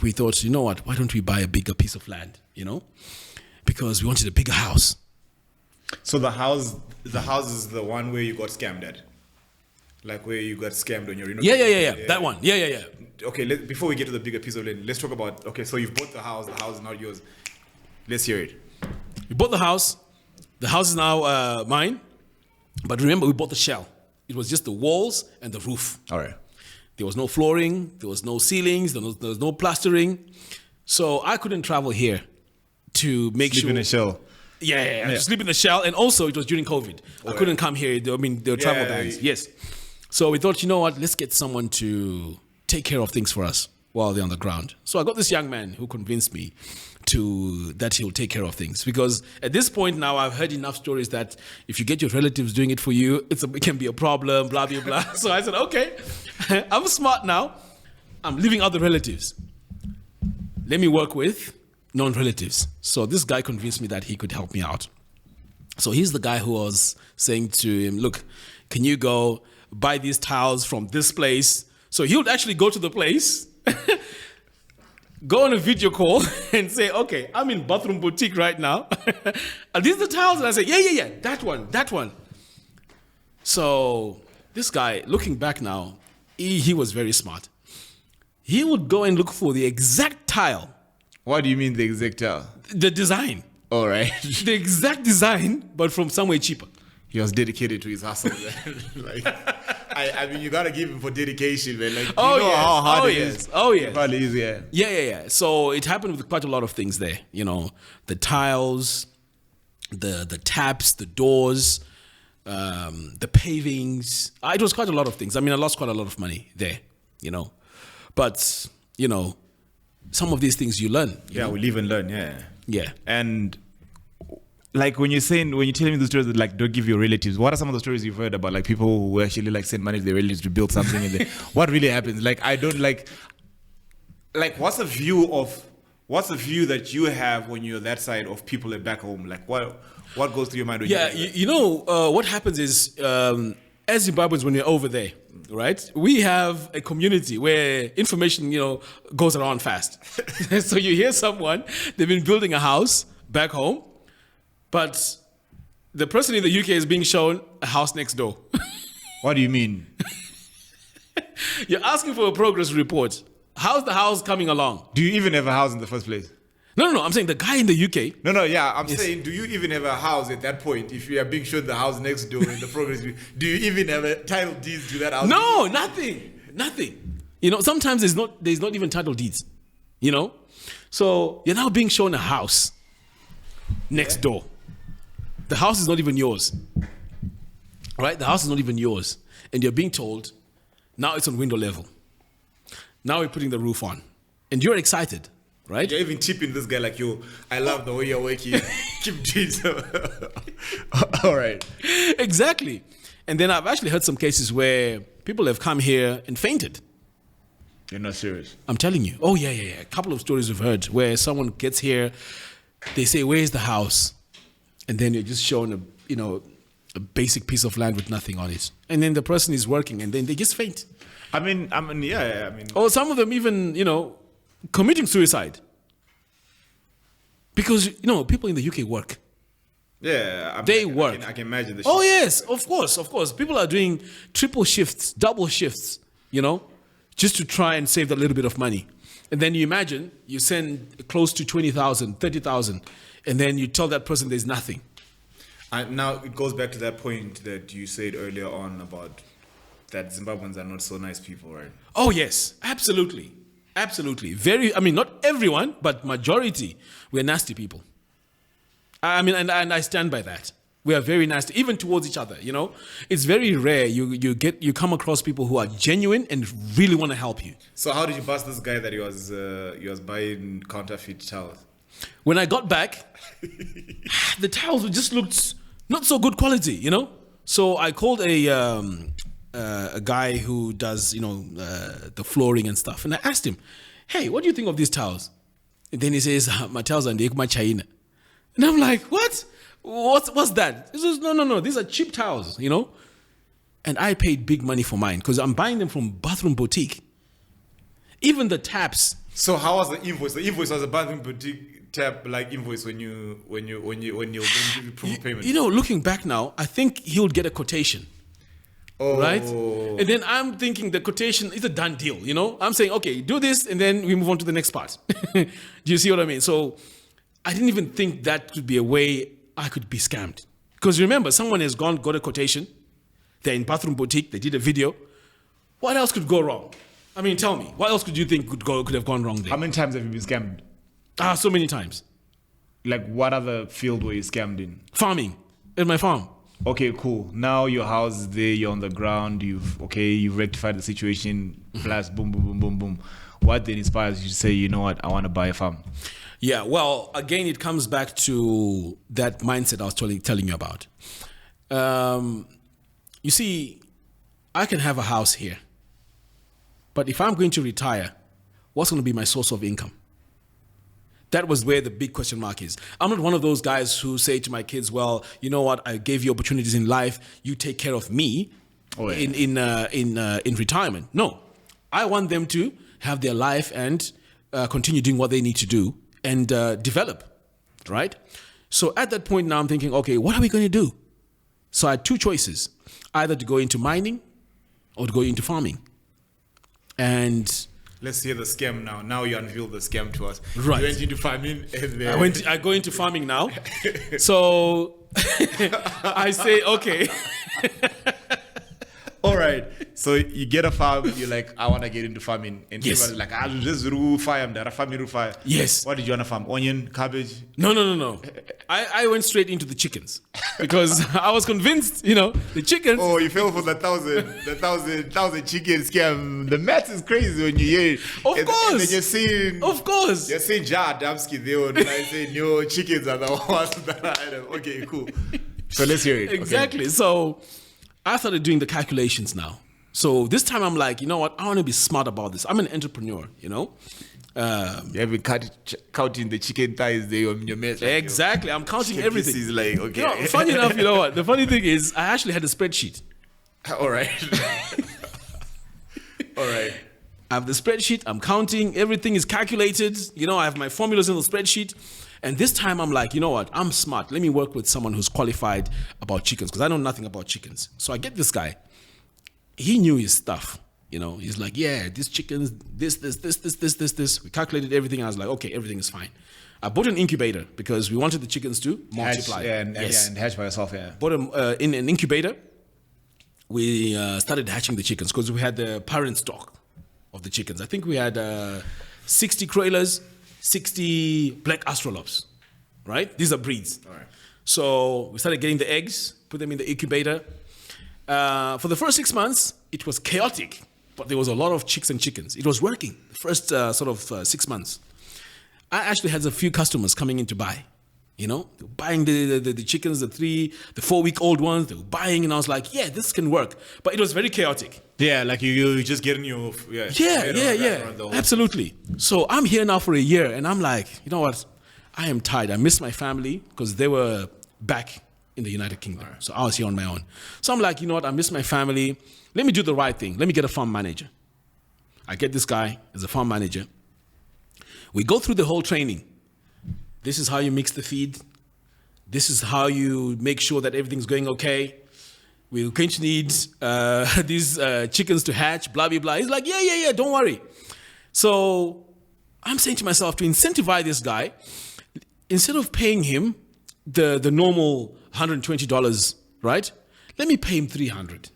we thought, you know what, why don't we buy a bigger piece of land, because we wanted a bigger house. So the house is the one where you got scammed at? Like where you got scammed on your renovation? Yeah. That one. Yeah. Okay, before we get to the bigger piece of land, let's talk about, okay, so you've bought the house is not yours. Let's hear it. We bought the house is now mine, but remember, we bought the shell. It was just the walls and the roof. All right. There was no flooring, there was no ceilings, there was no plastering. So I couldn't travel here to make Sleep in a shell. Yeah. Sleep in the shell. And also it was during COVID. I couldn't come here. There were travel bans. Yes. So we thought, you know what, let's get someone to take care of things for us while they're on the ground. So I got this young man who convinced me that he'll take care of things. Because at this point now, I've heard enough stories that if you get your relatives doing it for you, it can be a problem, blah, blah, blah. So I said, okay, I'm smart now. I'm leaving out the relatives. Let me work with non-relatives. So this guy convinced me that he could help me out. So he's the guy who was saying to him, look, can you go buy these tiles from this place? So he would actually go to the place, go on a video call and say, okay, I'm in Bathroom Boutique right now. Are these the tiles? And I say, yeah, that one. So this guy, looking back now, he was very smart. He would go and look for the exact tile. What do you mean the exact tile? The design. All right. The exact design, but from somewhere cheaper. He was dedicated to his hustle. I mean, you gotta give him for dedication, man. Like, how hard it is. Oh yes. Probably is, yeah. Yeah. So it happened with quite a lot of things there. The tiles, the taps, the doors, the pavings. It was quite a lot of things. I mean, I lost quite a lot of money there. But some of these things you learn. We live and learn. Yeah. And like when you're telling me the stories that like don't give your relatives, what are some of the stories you've heard about like people who actually like send money to their relatives to build something and what really happens? Like I don't like what's the view that you have when you're that side of people back home? Like what goes through your mind? What happens is as Zimbabweans when you're over there, right? We have a community where information, goes around fast. So you hear someone, they've been building a house back home, but the person in the UK is being shown a house next door. What do you mean? You're asking for a progress report. How's the house coming along? Do you even have a house in the first place? No. I'm saying the guy in the UK. I'm saying, do you even have a house at that point? If you are being shown the house next door in the progress, do you even have a title deeds to that house? No, nothing. Sometimes there's not even title deeds. So you're now being shown a house next door. The house is not even yours. Right? The house is not even yours. And you're being told, now it's on window level. Now we're putting the roof on. And you're excited. Right? You're even tipping this guy like, yo, I love the way you're working. Keep doing so. All right. Exactly. And then I've actually heard some cases where people have come here and fainted. You're not serious? I'm telling you. Oh, yeah. A couple of stories we've heard where someone gets here, they say, where's the house? And then you're just shown a basic piece of land with nothing on it. And then the person is working and then they just faint. I mean. Or some of them even, committing suicide. Because, people in the UK work. Yeah. They work. I can imagine the shift. Oh, yes, of course. People are doing triple shifts, double shifts, just to try and save that little bit of money. And then you imagine you send close to 20,000, 30,000, and then you tell that person there's nothing. Now it goes back to that point that you said earlier on about that Zimbabweans are not so nice people, right? Oh, yes, absolutely. Not everyone, but majority, we're nasty people. And I stand by that. We are very nice, even towards each other. You know, it's very rare you come across people who are genuine and really want to help you. So how did you bust this guy that he was buying counterfeit towels? When I got back, the towels just looked not so good quality. You know, so I called a guy who does the flooring and stuff, and I asked him, "Hey, what do you think of these towels?" And then he says, "My towels are my China," and I'm like, "What? What's that?" He says, No, these are cheap towels, you know. And I paid big money for mine because I'm buying them from Bathroom Boutique. Even the taps. So how was the invoice? The invoice was a Bathroom Boutique tab like invoice when you're going to give you proof of payment. You know, looking back now, I think he would get a quotation. Oh. Right? And then I'm thinking the quotation is a done deal, you know. I'm saying, okay, do this, and then we move on to the next part. Do you see what I mean? So I didn't even think that could be a way I could be scammed. Because remember, someone has got a quotation. They're in Bathroom Boutique. They did a video. What else could go wrong? I mean, tell me. What else could you think could have gone wrong there? How many times have you been scammed? So many times. Like, what other field were you scammed in? Farming. At my farm. Okay, cool. Now your house is there. You're on the ground. You've rectified the situation. Plus, boom, boom, boom, boom, boom. What then inspires you to say, you know what, I want to buy a farm? Yeah, well, again, it comes back to that mindset I was telling you about. You see, I can have a house here, but if I'm going to retire, what's going to be my source of income? That was where the big question mark is. I'm not one of those guys who say to my kids, well, you know what, I gave you opportunities in life, you take care of me in retirement. No, I want them to have their life and continue doing what they need to do and develop, right? So at that point now I'm thinking, okay, what are we going to do? So I had two choices, either to go into mining or to go into farming. And let's hear the scam now. Now you unveil the scam to us. Right. You went into farming and then... I go into farming now. So I say, okay. All right. So you get a farm, you're like, I want to get into farming. And Yes. everyone's like, I'll just farm. Yes. What did you want to farm? Onion, cabbage? No. I went straight into the chickens because I was convinced, the chickens. Oh, you fell for the thousand chicken scam. The math is crazy when you hear it. Of course. And then you're saying... Of course. You're saying, Ja Adamski, they were saying, your chickens are the ones that are... Okay, cool. So let's hear it. Exactly. Okay. So I started doing the calculations now. So this time I'm like, you know what? I want to be smart about this. I'm an entrepreneur, You haven't counting the chicken thighs there on your mess. Like, exactly. I'm counting chicken everything. pieces, like, okay. Funny enough, you know what? The funny thing is I actually had a spreadsheet. All right. All right. I have the spreadsheet. I'm counting. Everything is calculated. I have my formulas in the spreadsheet. And this time I'm like, you know what? I'm smart. Let me work with someone who's qualified about chickens because I know nothing about chickens. So I get this guy. He knew his stuff. He's like, yeah, these chickens, this. We calculated everything. I was like, okay, everything is fine. I bought an incubator because we wanted the chickens to multiply. And hatch by yourself, yeah. Bought them in an incubator. We started hatching the chickens because we had the parent stock of the chickens. I think we had 60 Croilers, 60 black astrolopes, right? These are breeds. All right. So we started getting the eggs, put them in the incubator. For the first 6 months, it was chaotic, but there was a lot of chicks and chickens. It was working the first 6 months. I actually had a few customers coming in to buy. They were buying the chickens, the 4-week-old ones. They were buying, and I was like, yeah, this can work. But it was very chaotic. Yeah, like you just getting your... Yeah. Absolutely. So I'm here now for a year, and I'm like, you know what? I am tired. I miss my family because they were back in the United Kingdom. Right. So I was here on my own. So I'm like, you know what? I miss my family. Let me do the right thing. Let me get a farm manager. I get this guy as a farm manager. We go through the whole training. This is how you mix the feed. This is how you make sure that everything's going okay. We're going to need these chickens to hatch, blah, blah, blah. He's like, yeah, don't worry. So I'm saying to myself, to incentivize this guy, instead of paying him the normal $120, right? Let me pay him $300.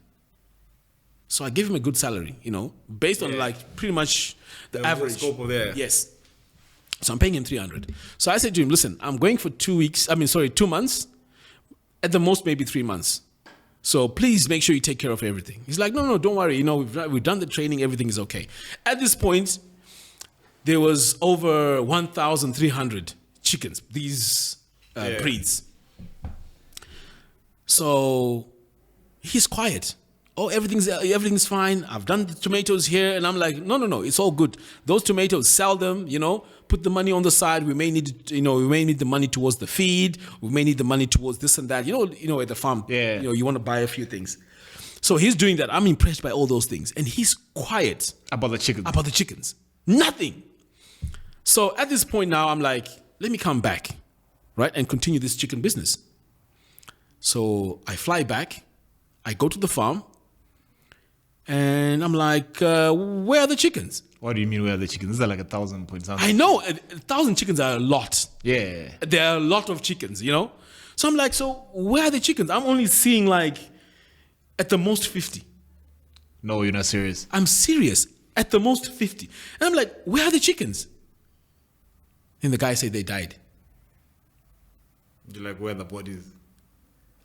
So I gave him a good salary, based on like pretty much the average. Scope of there. Yes. So I'm paying him $300. So I said to him, listen, I'm going for 2 months. At the most, maybe 3 months. So please make sure you take care of everything. He's like, no, don't worry. We've done the training. Everything is okay. At this point, there was over 1,300 chickens, these breeds. So he's quiet. Oh, everything's fine. I've done the tomatoes here. And I'm like, no, it's all good. Those tomatoes, sell them, put the money on the side. We may need, we may need the money towards the feed. We may need the money towards this and that. At the farm, you want to buy a few things. So he's doing that. I'm impressed by all those things. And he's quiet. About the chickens. Nothing. So at this point now, I'm like, let me come back, right? And continue this chicken business. So I fly back. I go to the farm. And I'm like, where are the chickens? What do you mean, where are the chickens? These are like 1,000 point something. I know, 1,000 chickens are a lot. Yeah. There are a lot of chickens, So I'm like, so where are the chickens? I'm only seeing like, at the most 50. No, you're not serious. I'm serious. At the most 50. And I'm like, where are the chickens? And the guy said they died. You're like, where are the bodies?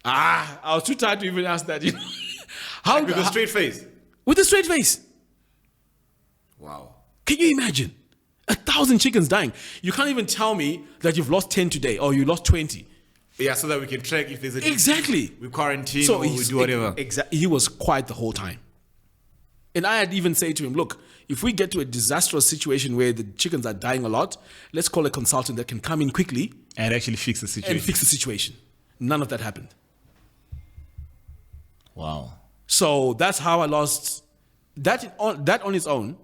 I was too tired to even ask that, How, like with a straight face? With a straight face. Wow. Can you imagine? 1,000 chickens dying. You can't even tell me that you've lost 10 today or you lost 20. Yeah, so that we can track if there's a exactly. We quarantine or we do whatever. Exactly. He was quiet the whole time. And I had even said to him, look, if we get to a disastrous situation where the chickens are dying a lot, let's call a consultant that can come in quickly and actually fix the situation. None of that happened. Wow. So that's how I lost that on its own.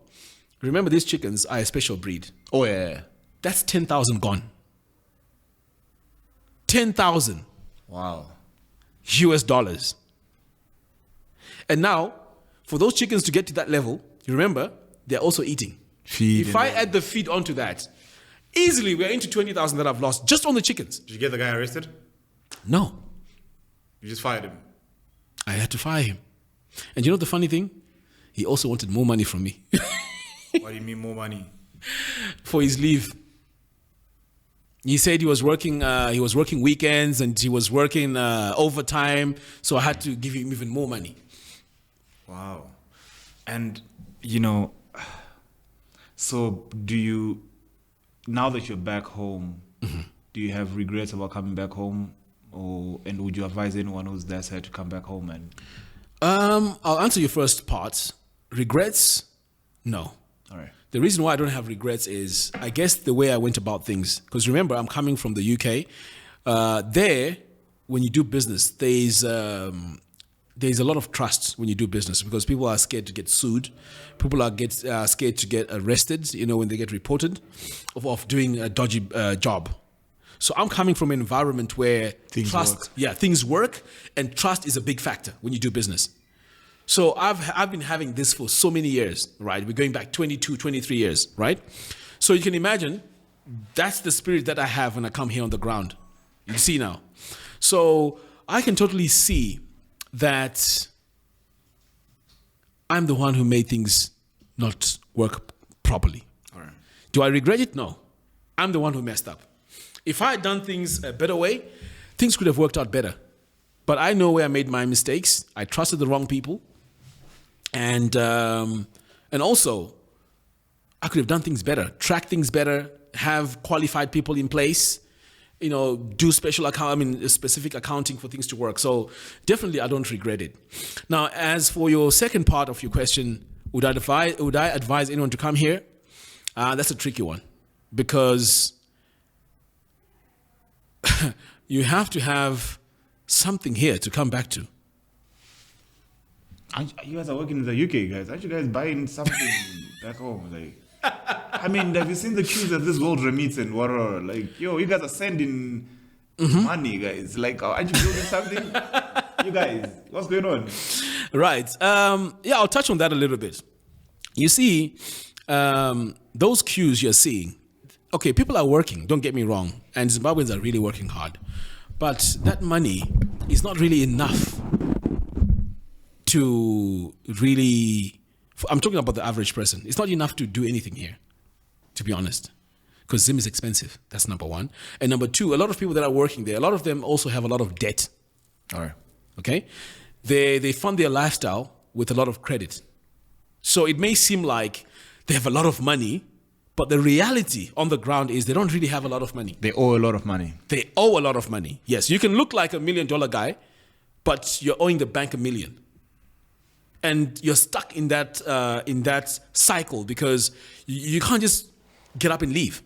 Remember, these chickens are a special breed. Oh, yeah. That's 10,000 gone. 10,000. Wow. US dollars. And now, for those chickens to get to that level, you remember, they're also eating. Feed. If I add the feed onto that, easily we're into 20,000 that I've lost just on the chickens. Did you get the guy arrested? No. You just fired him? I had to fire him. And the funny thing? He also wanted more money from me. What do you mean more money? For his leave. He said he was working weekends and he was working overtime. So I had to give him even more money. Wow. And, so do you, now that you're back home, do you have regrets about coming back home? And would you advise anyone who's there to come back home? And I'll answer your first part. Regrets? No. All right. The reason why I don't have regrets is, I guess, the way I went about things. Because remember, I'm coming from the UK. There, when you do business, there's a lot of trust when you do business because people are scared to get sued. People are scared to get arrested, when they get reported of doing a dodgy job. So I'm coming from an environment where things work, and trust is a big factor when you do business. So I've been having this for so many years, right? We're going back 22, 23 years, right? So you can imagine that's the spirit that I have when I come here on the ground. You see now. So I can totally see that I'm the one who made things not work properly. All right. Do I regret it? No. I'm the one who messed up. If I had done things a better way, things could have worked out better. But I know where I made my mistakes. I trusted the wrong people. And also, I could have done things better, track things better, have qualified people in place, do specific accounting for things to work. So definitely, I don't regret it. Now, as for your second part of your question, would I advise anyone to come here? That's a tricky one because you have to have something here to come back to. You guys are working in the UK, guys. Aren't you guys buying something back home? Have you seen the queues at this World Remits and whatever? You guys are sending money, guys. Aren't you building something? You guys, what's going on? Right. I'll touch on that a little bit. You see, those queues you're seeing, okay, people are working, don't get me wrong, and Zimbabweans are really working hard. But that money is not really enough to really, I'm talking about the average person. It's not enough to do anything here, to be honest, because Zim is expensive. That's number one. And number two, a lot of people that are working there, a lot of them also have a lot of debt. All right. Okay? They fund their lifestyle with a lot of credit. So it may seem like they have a lot of money, but the reality on the ground is they don't really have a lot of money. They owe a lot of money. They owe a lot of money. Yes, you can look like $1 million guy, but you're owing the bank $1 million. And you're stuck in that cycle because you can't just get up and leave.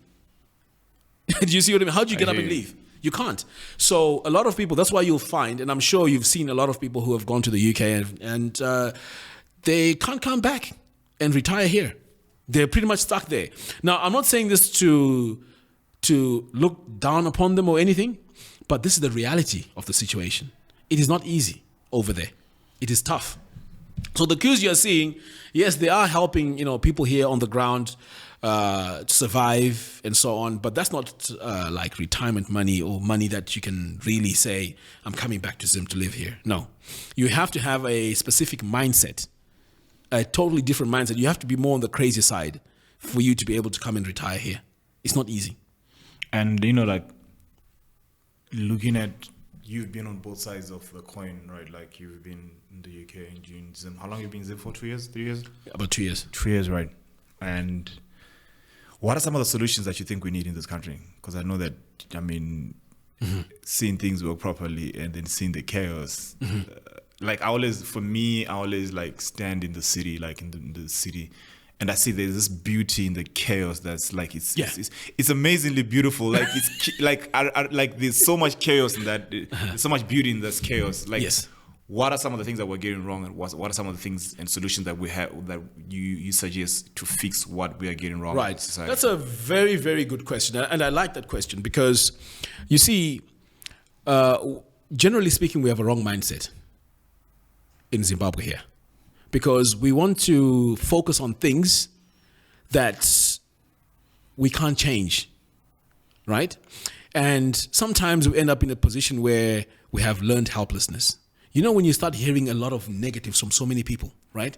Do you see what I mean? How do you get up and leave? You can't. So a lot of people, that's why you'll find, and I'm sure you've seen a lot of people who have gone to the UK and they can't come back and retire here. They're pretty much stuck there. Now, I'm not saying this to look down upon them or anything, but this is the reality of the situation. It is not easy over there. It is tough. So the queues you're seeing, yes, they are helping, people here on the ground to survive and so on, but that's not like retirement money or money that you can really say, I'm coming back to Zim to live here. No. You have to have a specific mindset, a totally different mindset. You have to be more on the crazy side for you to be able to come and retire here. It's not easy. And, looking at, you've been on both sides of the coin, right? Like you've been in the UK and you're in Zim. How long have you been in Zim for? 2 years? 3 years? About 2 years. 2 years, right. And what are some of the solutions that you think we need in this country? Because I know that, seeing things work properly and then seeing the chaos. I always stand in the city, like in the city, and I see there's this beauty in the chaos that's like it's amazingly beautiful. Like it's like there's so much chaos in that. There's so much beauty in this chaos. Like, yes. What are some of the things that we're getting wrong, and what are some of the things and solutions that we have that you suggest to fix what we are getting wrong? Right. That's a very, very good question, and I like that question because, you see, generally speaking, we have a wrong mindset in Zimbabwe here, because we want to focus on things that we can't change, right? And sometimes we end up in a position where we have learned helplessness. When you start hearing a lot of negatives from so many people, right?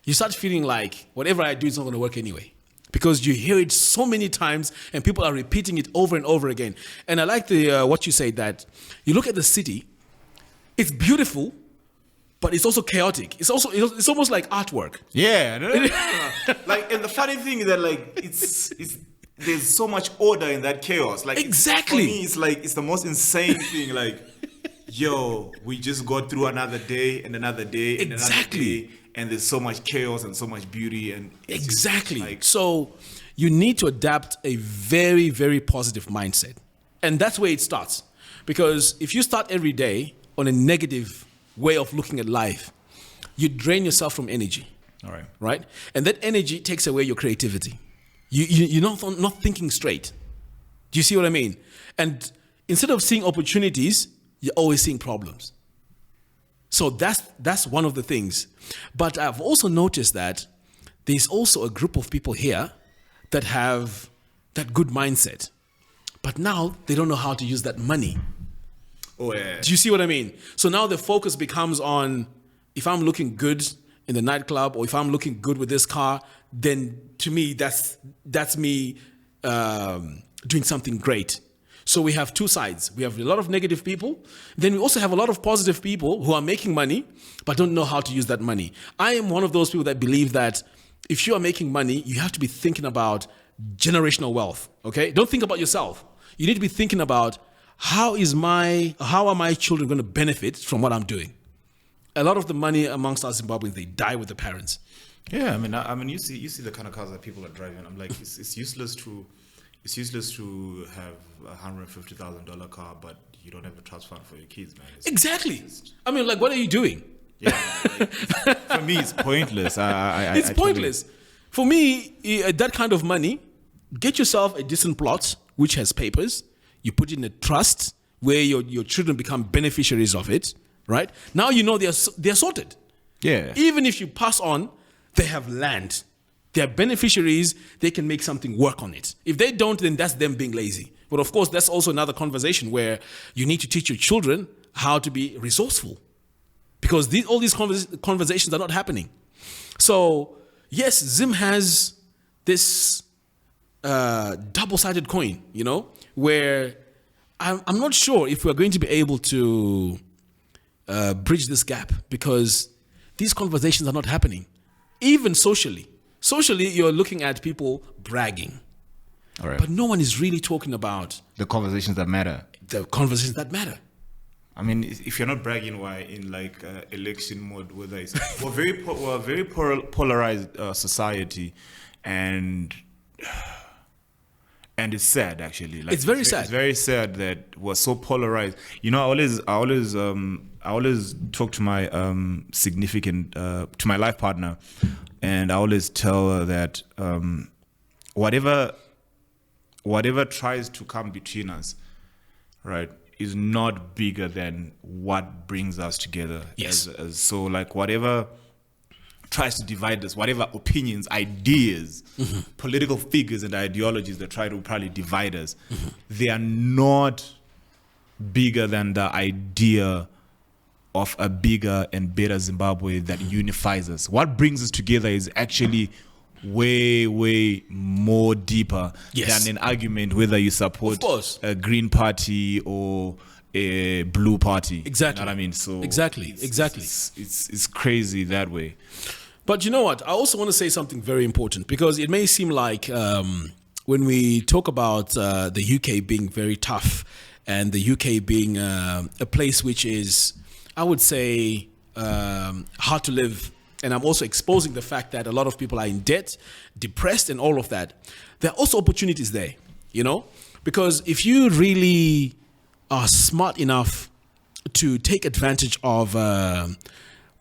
You start feeling like whatever I do is not going to work anyway, because you hear it so many times and people are repeating it over and over again. And I like what you say, that you look at the city, it's beautiful, but it's also chaotic. It's almost like artwork. Yeah. No. And the funny thing is that it's there's so much order in that chaos. Like, exactly. For me, it's the most insane thing. Like, yo, we just go through another day and another day and exactly. another day, and there's so much chaos and so much beauty. And exactly. So you need to adapt a very, very positive mindset, and that's where it starts. Because if you start every day on a negative way of looking at life, you drain yourself from energy. All right. Right? And that energy takes away your creativity. You're not thinking straight. Do you see what I mean? And instead of seeing opportunities, you're always seeing problems. So that's one of the things. But I've also noticed that there's also a group of people here that have that good mindset. But now they don't know how to use that money. Oh, yeah. Do you see what I mean? So now the focus becomes on, if I'm looking good in the nightclub, or if I'm looking good with this car, then to me, that's me doing something great. So we have two sides. We have a lot of negative people. Then we also have a lot of positive people who are making money, but don't know how to use that money. I am one of those people that believe that if you are making money, you have to be thinking about generational wealth, okay? Don't think about yourself. You need to be thinking about, how are my children going to benefit from what I'm doing? A lot of the money amongst our Zimbabweans, they die with the parents. Yeah, I mean, you see the kind of cars that people are driving. I'm like, it's useless to have $150,000 car, but you don't have a trust fund for your kids, man. Exactly. What are you doing? Yeah, for me, it's pointless. It's pointless. For me, that kind of money, get yourself a decent plot which has papers. You put it in a trust where your children become beneficiaries of it, right? Now you know they're sorted. Yeah. Even if you pass on, they have land. They're beneficiaries. They can make something work on it. If they don't, then that's them being lazy. But of course, that's also another conversation where you need to teach your children how to be resourceful, because all these conversations are not happening. So yes, Zim has this double-sided coin, where I'm not sure if we're going to be able to bridge this gap, because these conversations are not happening, even socially. Socially, you're looking at people bragging, All right. but no one is really talking about The conversations that matter. the conversations that matter. I mean, if you're not bragging, why in like election mode? Whether it's we're a very polarized society, and it's sad actually. Like, It's very sad. It's very sad that we're so polarized. You know, I always talk to my to my life partner, and I always tell her that whatever tries to come between us, right, is not bigger than what brings us together. Yes. So like whatever tries to divide us, whatever opinions, ideas, political figures and ideologies that try to probably divide us, they are not bigger than the idea of a bigger and better Zimbabwe that unifies us. What brings us together is actually way more deeper Yes. than an argument whether you support Of course. a green party or a blue party. Exactly. You know what I mean? So Exactly. it's crazy that way. But you know what? I also want to say something very important, because it may seem like when we talk about the UK being very tough and the UK being a place which is, I would say, hard to live, and I'm also exposing the fact that a lot of people are in debt, depressed, and all of that. There are also opportunities there, you know? Because if you really are smart enough to take advantage of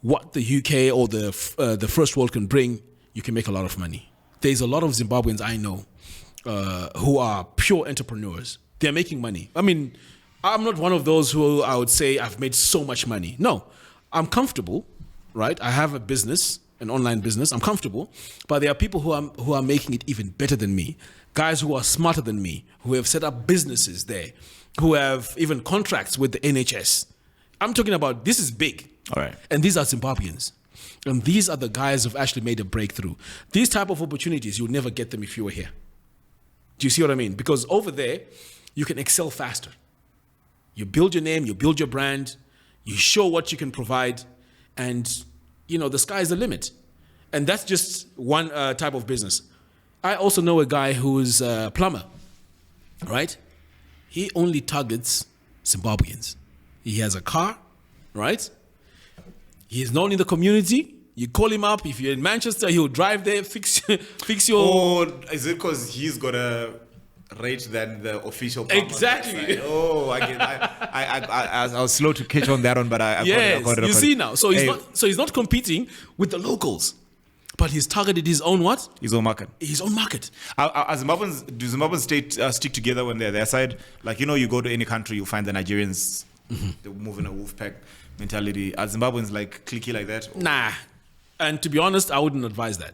what the UK or the first world can bring, you can make a lot of money. There's a lot of Zimbabweans I know who are pure entrepreneurs. They're making money. I mean, I'm not one of those who I would say I've made so much money. No, I'm comfortable, right? I have a business, an online business. I'm comfortable, but there are people who are making it even better than me. Guys who are smarter than me, who have set up businesses there, who have even contracts with the NHS. I'm talking about, this is big. All right. And these are Zimbabweans. And these are the guys who've actually made a breakthrough. These type of opportunities, you would never get them if you were here. Do you see what I mean? Because over there, you can excel faster. You build your name, you build your brand, you show what you can provide, and, you know, the sky is the limit. And that's just one type of business. I also know a guy who's a plumber, right? He only targets Zimbabweans. He has a car, right? He's known in the community. You call him up. If you're in Manchester, he'll drive there, fix your... Or is it because he's got a rate than the official plumber? Exactly. Oh, I get. I was slow to catch on that one, but I Yes, got it. you see now. So he's not competing with the locals, but he's targeted his own what? His own market. His own market. Do Zimbabweans stick together when they're their side? Like, you know, you go to any country, you find the Nigerians, they move in a wolf pack mentality. Are Zimbabweans like cliquey like that? Nah. And to be honest, I wouldn't advise that.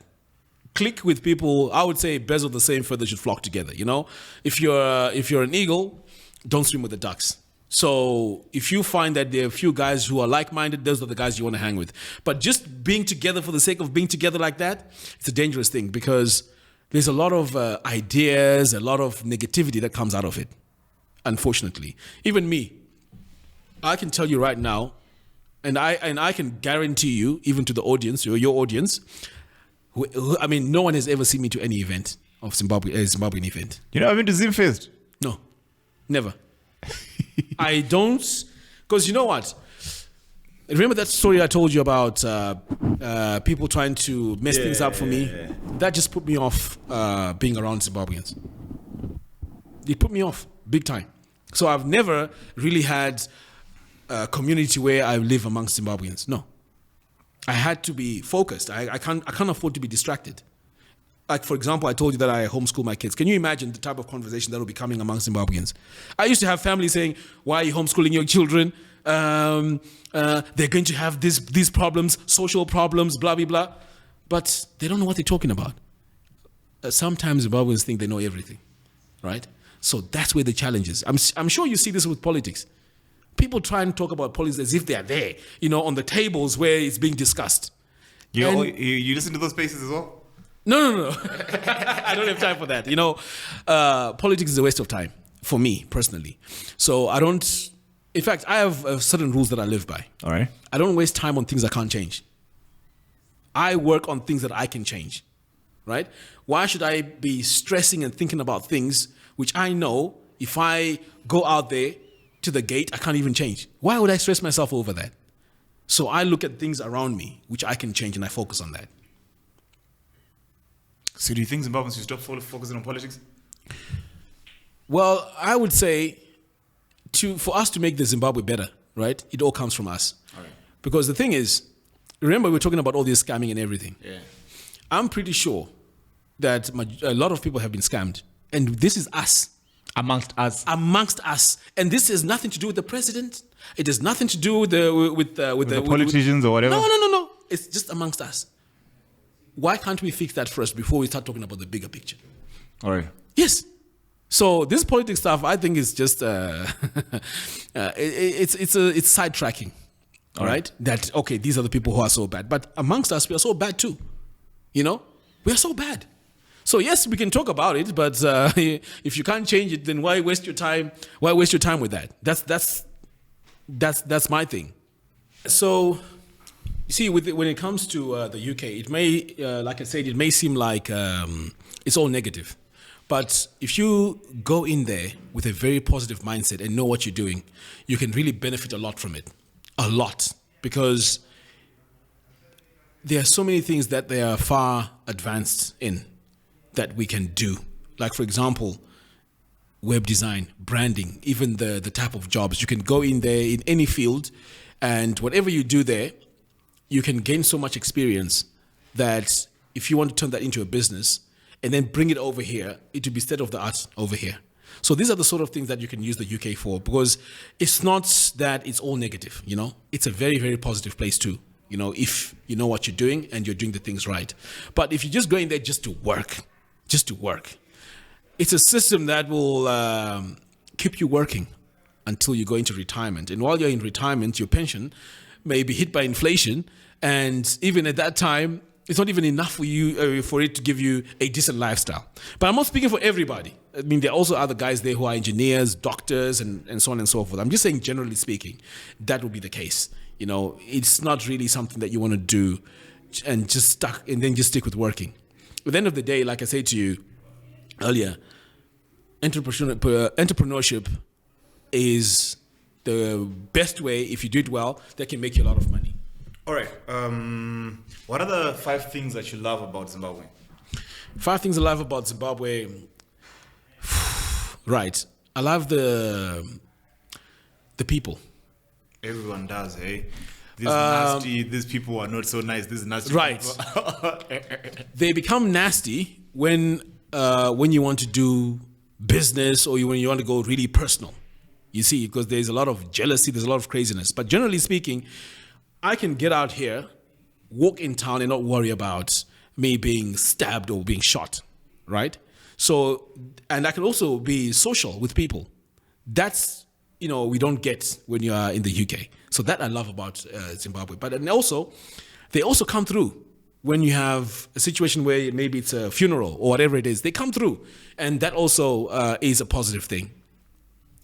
Click with people. I would say birds of the same feather should flock together. You know, if you're an eagle, don't swim with the ducks. So if you find that there are a few guys who are like-minded, those are the guys you want to hang with. But just being together for the sake of being together like that, it's a dangerous thing, because there's a lot of ideas, a lot of negativity that comes out of it. Unfortunately, even me, I can tell you right now, and I can guarantee you, even to the audience, or your audience, I mean, no one has ever seen me to any event of Zimbabwean event. You know, I've been to Zimfest. No, never. I don't, because you know what? Remember that story I told you about people trying to mess things up for me? That just put me off being around Zimbabweans. It put me off big time. So I've never really had a community where I live amongst Zimbabweans. No. I had to be focused. I can't afford to be distracted. Like, for example, I told you that I homeschool my kids. Can you imagine the type of conversation that will be coming among Zimbabweans? I used to have families saying, why are you homeschooling your children? They're going to have these problems, social problems, blah, blah, blah. But they don't know what they're talking about. Sometimes Zimbabweans think they know everything, right? So that's where the challenge is. I'm sure you see this with politics. People try and talk about politics as if they are there, you know, on the tables where it's being discussed. You listen to those spaces as well? No. I don't have time for that. You know, politics is a waste of time for me personally. So I don't. In fact, I have certain rules that I live by. All right. I don't waste time on things I can't change. I work on things that I can change, right? Why should I be stressing and thinking about things which I know if I go out there to the gate, I can't even change? Why would I stress myself over that? So I look at things around me which I can change and I focus on that. So do you think Zimbabweans should stop focusing on politics? Well, I would say for us to make the Zimbabwe better, right? It all comes from us. All right. Because the thing is, remember we're talking about all this scamming and everything. Yeah. I'm pretty sure that a lot of people have been scammed. And this is us. Amongst us. Amongst us. And this has nothing to do with the president. It has nothing to do with the politicians or whatever. No. It's just amongst us. Why can't we fix that first before we start talking about the bigger picture? All right. Yes. So this politics stuff, I think, is just it's sidetracking. All right. That okay, these are the people who are so bad, but amongst us, we are so bad too. You know, we are so bad. So yes, we can talk about it, but if you can't change it, then why waste your time? Why waste your time with that? That's my thing. So, you see, when it comes to the UK, it may, like I said, it may seem like it's all negative. But if you go in there with a very positive mindset and know what you're doing, you can really benefit a lot from it. A lot. Because there are so many things that they are far advanced in that we can do. Like, for example, web design, branding, even the type of jobs. You can go in there in any field, and whatever you do there, you can gain so much experience that if you want to turn that into a business and then bring it over here, it will be state of the art over here. So these are the sort of things that you can use the UK for, because it's not that it's all negative, you know. It's a very, very positive place too, you know, if you know what you're doing and you're doing the things right. But if you just go in there just to work, it's a system that will keep you working until you go into retirement. And while you're in retirement, your pension may be hit by inflation, and even at that time, it's not even enough for you for it to give you a decent lifestyle. But I'm not speaking for everybody. I mean, there are also other guys there who are engineers, doctors, and so on and so forth. I'm just saying, generally speaking, that would be the case. You know, it's not really something that you want to do and just stick with working. At the end of the day, like I said to you earlier, entrepreneurship is the best way, if you do it well, that can make you a lot of money. All right. What are the 5 things that you love about Zimbabwe? 5 things I love about Zimbabwe. Right. I love the people. Everyone does, eh? These people are not so nice. These nasty right. people. They become nasty when you want to do business or when you want to go really personal. You see, because there's a lot of jealousy, there's a lot of craziness. But generally speaking, I can get out here, walk in town and not worry about me being stabbed or being shot, right? So, and I can also be social with people. That's, you know, we don't get when you are in the UK. So that I love about Zimbabwe. But and also, they also come through when you have a situation where maybe it's a funeral or whatever it is. They come through. And that also is a positive thing.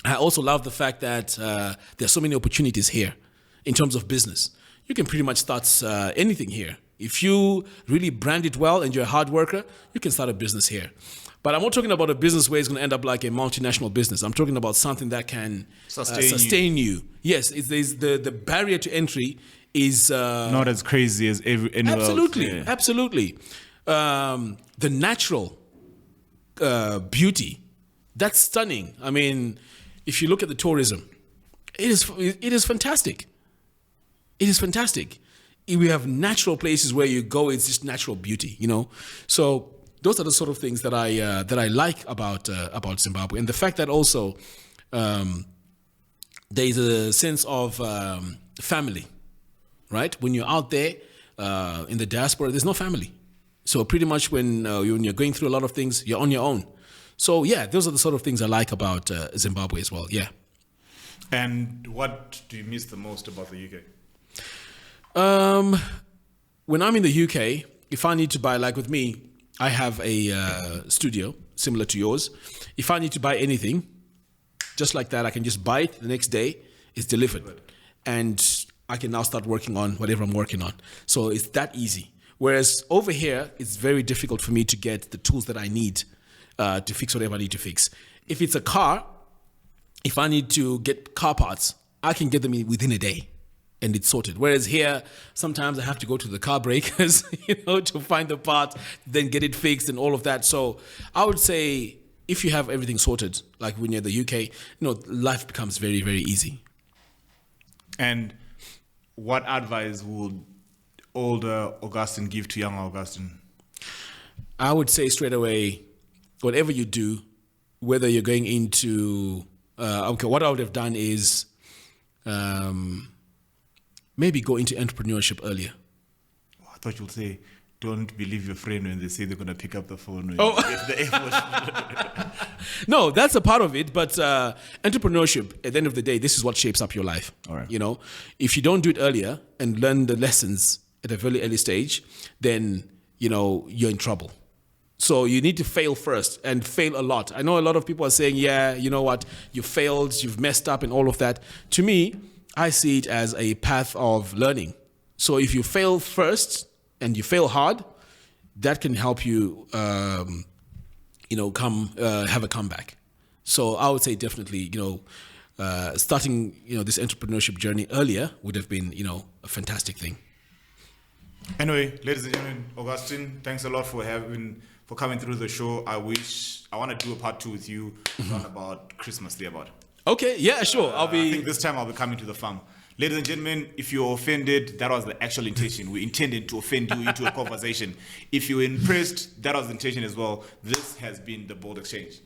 I also love the fact that there are so many opportunities here in terms of business. You can pretty much start anything here. If you really brand it well and you're a hard worker, you can start a business here. But I'm not talking about a business where it's going to end up like a multinational business. I'm talking about something that can sustain you. Yes, the barrier to entry is not as crazy as anywhere absolutely, else. Yeah. Absolutely. The natural beauty, that's stunning. I mean, if you look at the tourism, it is fantastic. It is fantastic. We have natural places where you go, it's just natural beauty, you know. So those are the sort of things that I like about Zimbabwe, and the fact that also there is a sense of family, right? When you're out there in the diaspora, there's no family. So pretty much when you're going through a lot of things, you're on your own. So yeah, those are the sort of things I like about Zimbabwe as well. Yeah. And what do you miss the most about the UK? When I'm in the UK, if I need to buy, like with me, I have a studio similar to yours. If I need to buy anything, just like that, I can just buy it the next day It's delivered. And I can now start working on whatever I'm working on. So it's that easy. Whereas over here, it's very difficult for me to get the tools that I need to fix whatever I need to fix. If it's a car, if I need to get car parts, I can get them within a day and it's sorted. Whereas here, sometimes I have to go to the car breakers, to find the part, then get it fixed and all of that. So I would say if you have everything sorted, like when you're in the UK, life becomes very, very easy. And what advice would older Augustine give to young Augustine? I would say straight away, whatever you do, whether you're going into, what I would have done is maybe go into entrepreneurship earlier. Oh, I thought you would say, don't believe your friend when they say they're going to pick up the phone. When Oh. you get the airport. No, that's a part of it. But entrepreneurship, at the end of the day, this is what shapes up your life. All right. If you don't do it earlier and learn the lessons at a very early stage, then, you're in trouble. So you need to fail first and fail a lot. I know a lot of people are saying, yeah, you know what, you failed, you've messed up and all of that. To me, I see it as a path of learning. So if you fail first and you fail hard, that can help you, have a comeback. So I would say definitely, starting, this entrepreneurship journey earlier would have been, a fantastic thing. Anyway, ladies and gentlemen, Augustine, thanks a lot for coming through the show. I want to do a part 2 with you on about Christmas Day about. Okay, yeah, sure. I think this time I'll be coming to the farm. Ladies and gentlemen, if you're offended, that was the actual intention. We intended to offend you into a conversation. If you're impressed, that was the intention as well. This has been The Bold Exchange.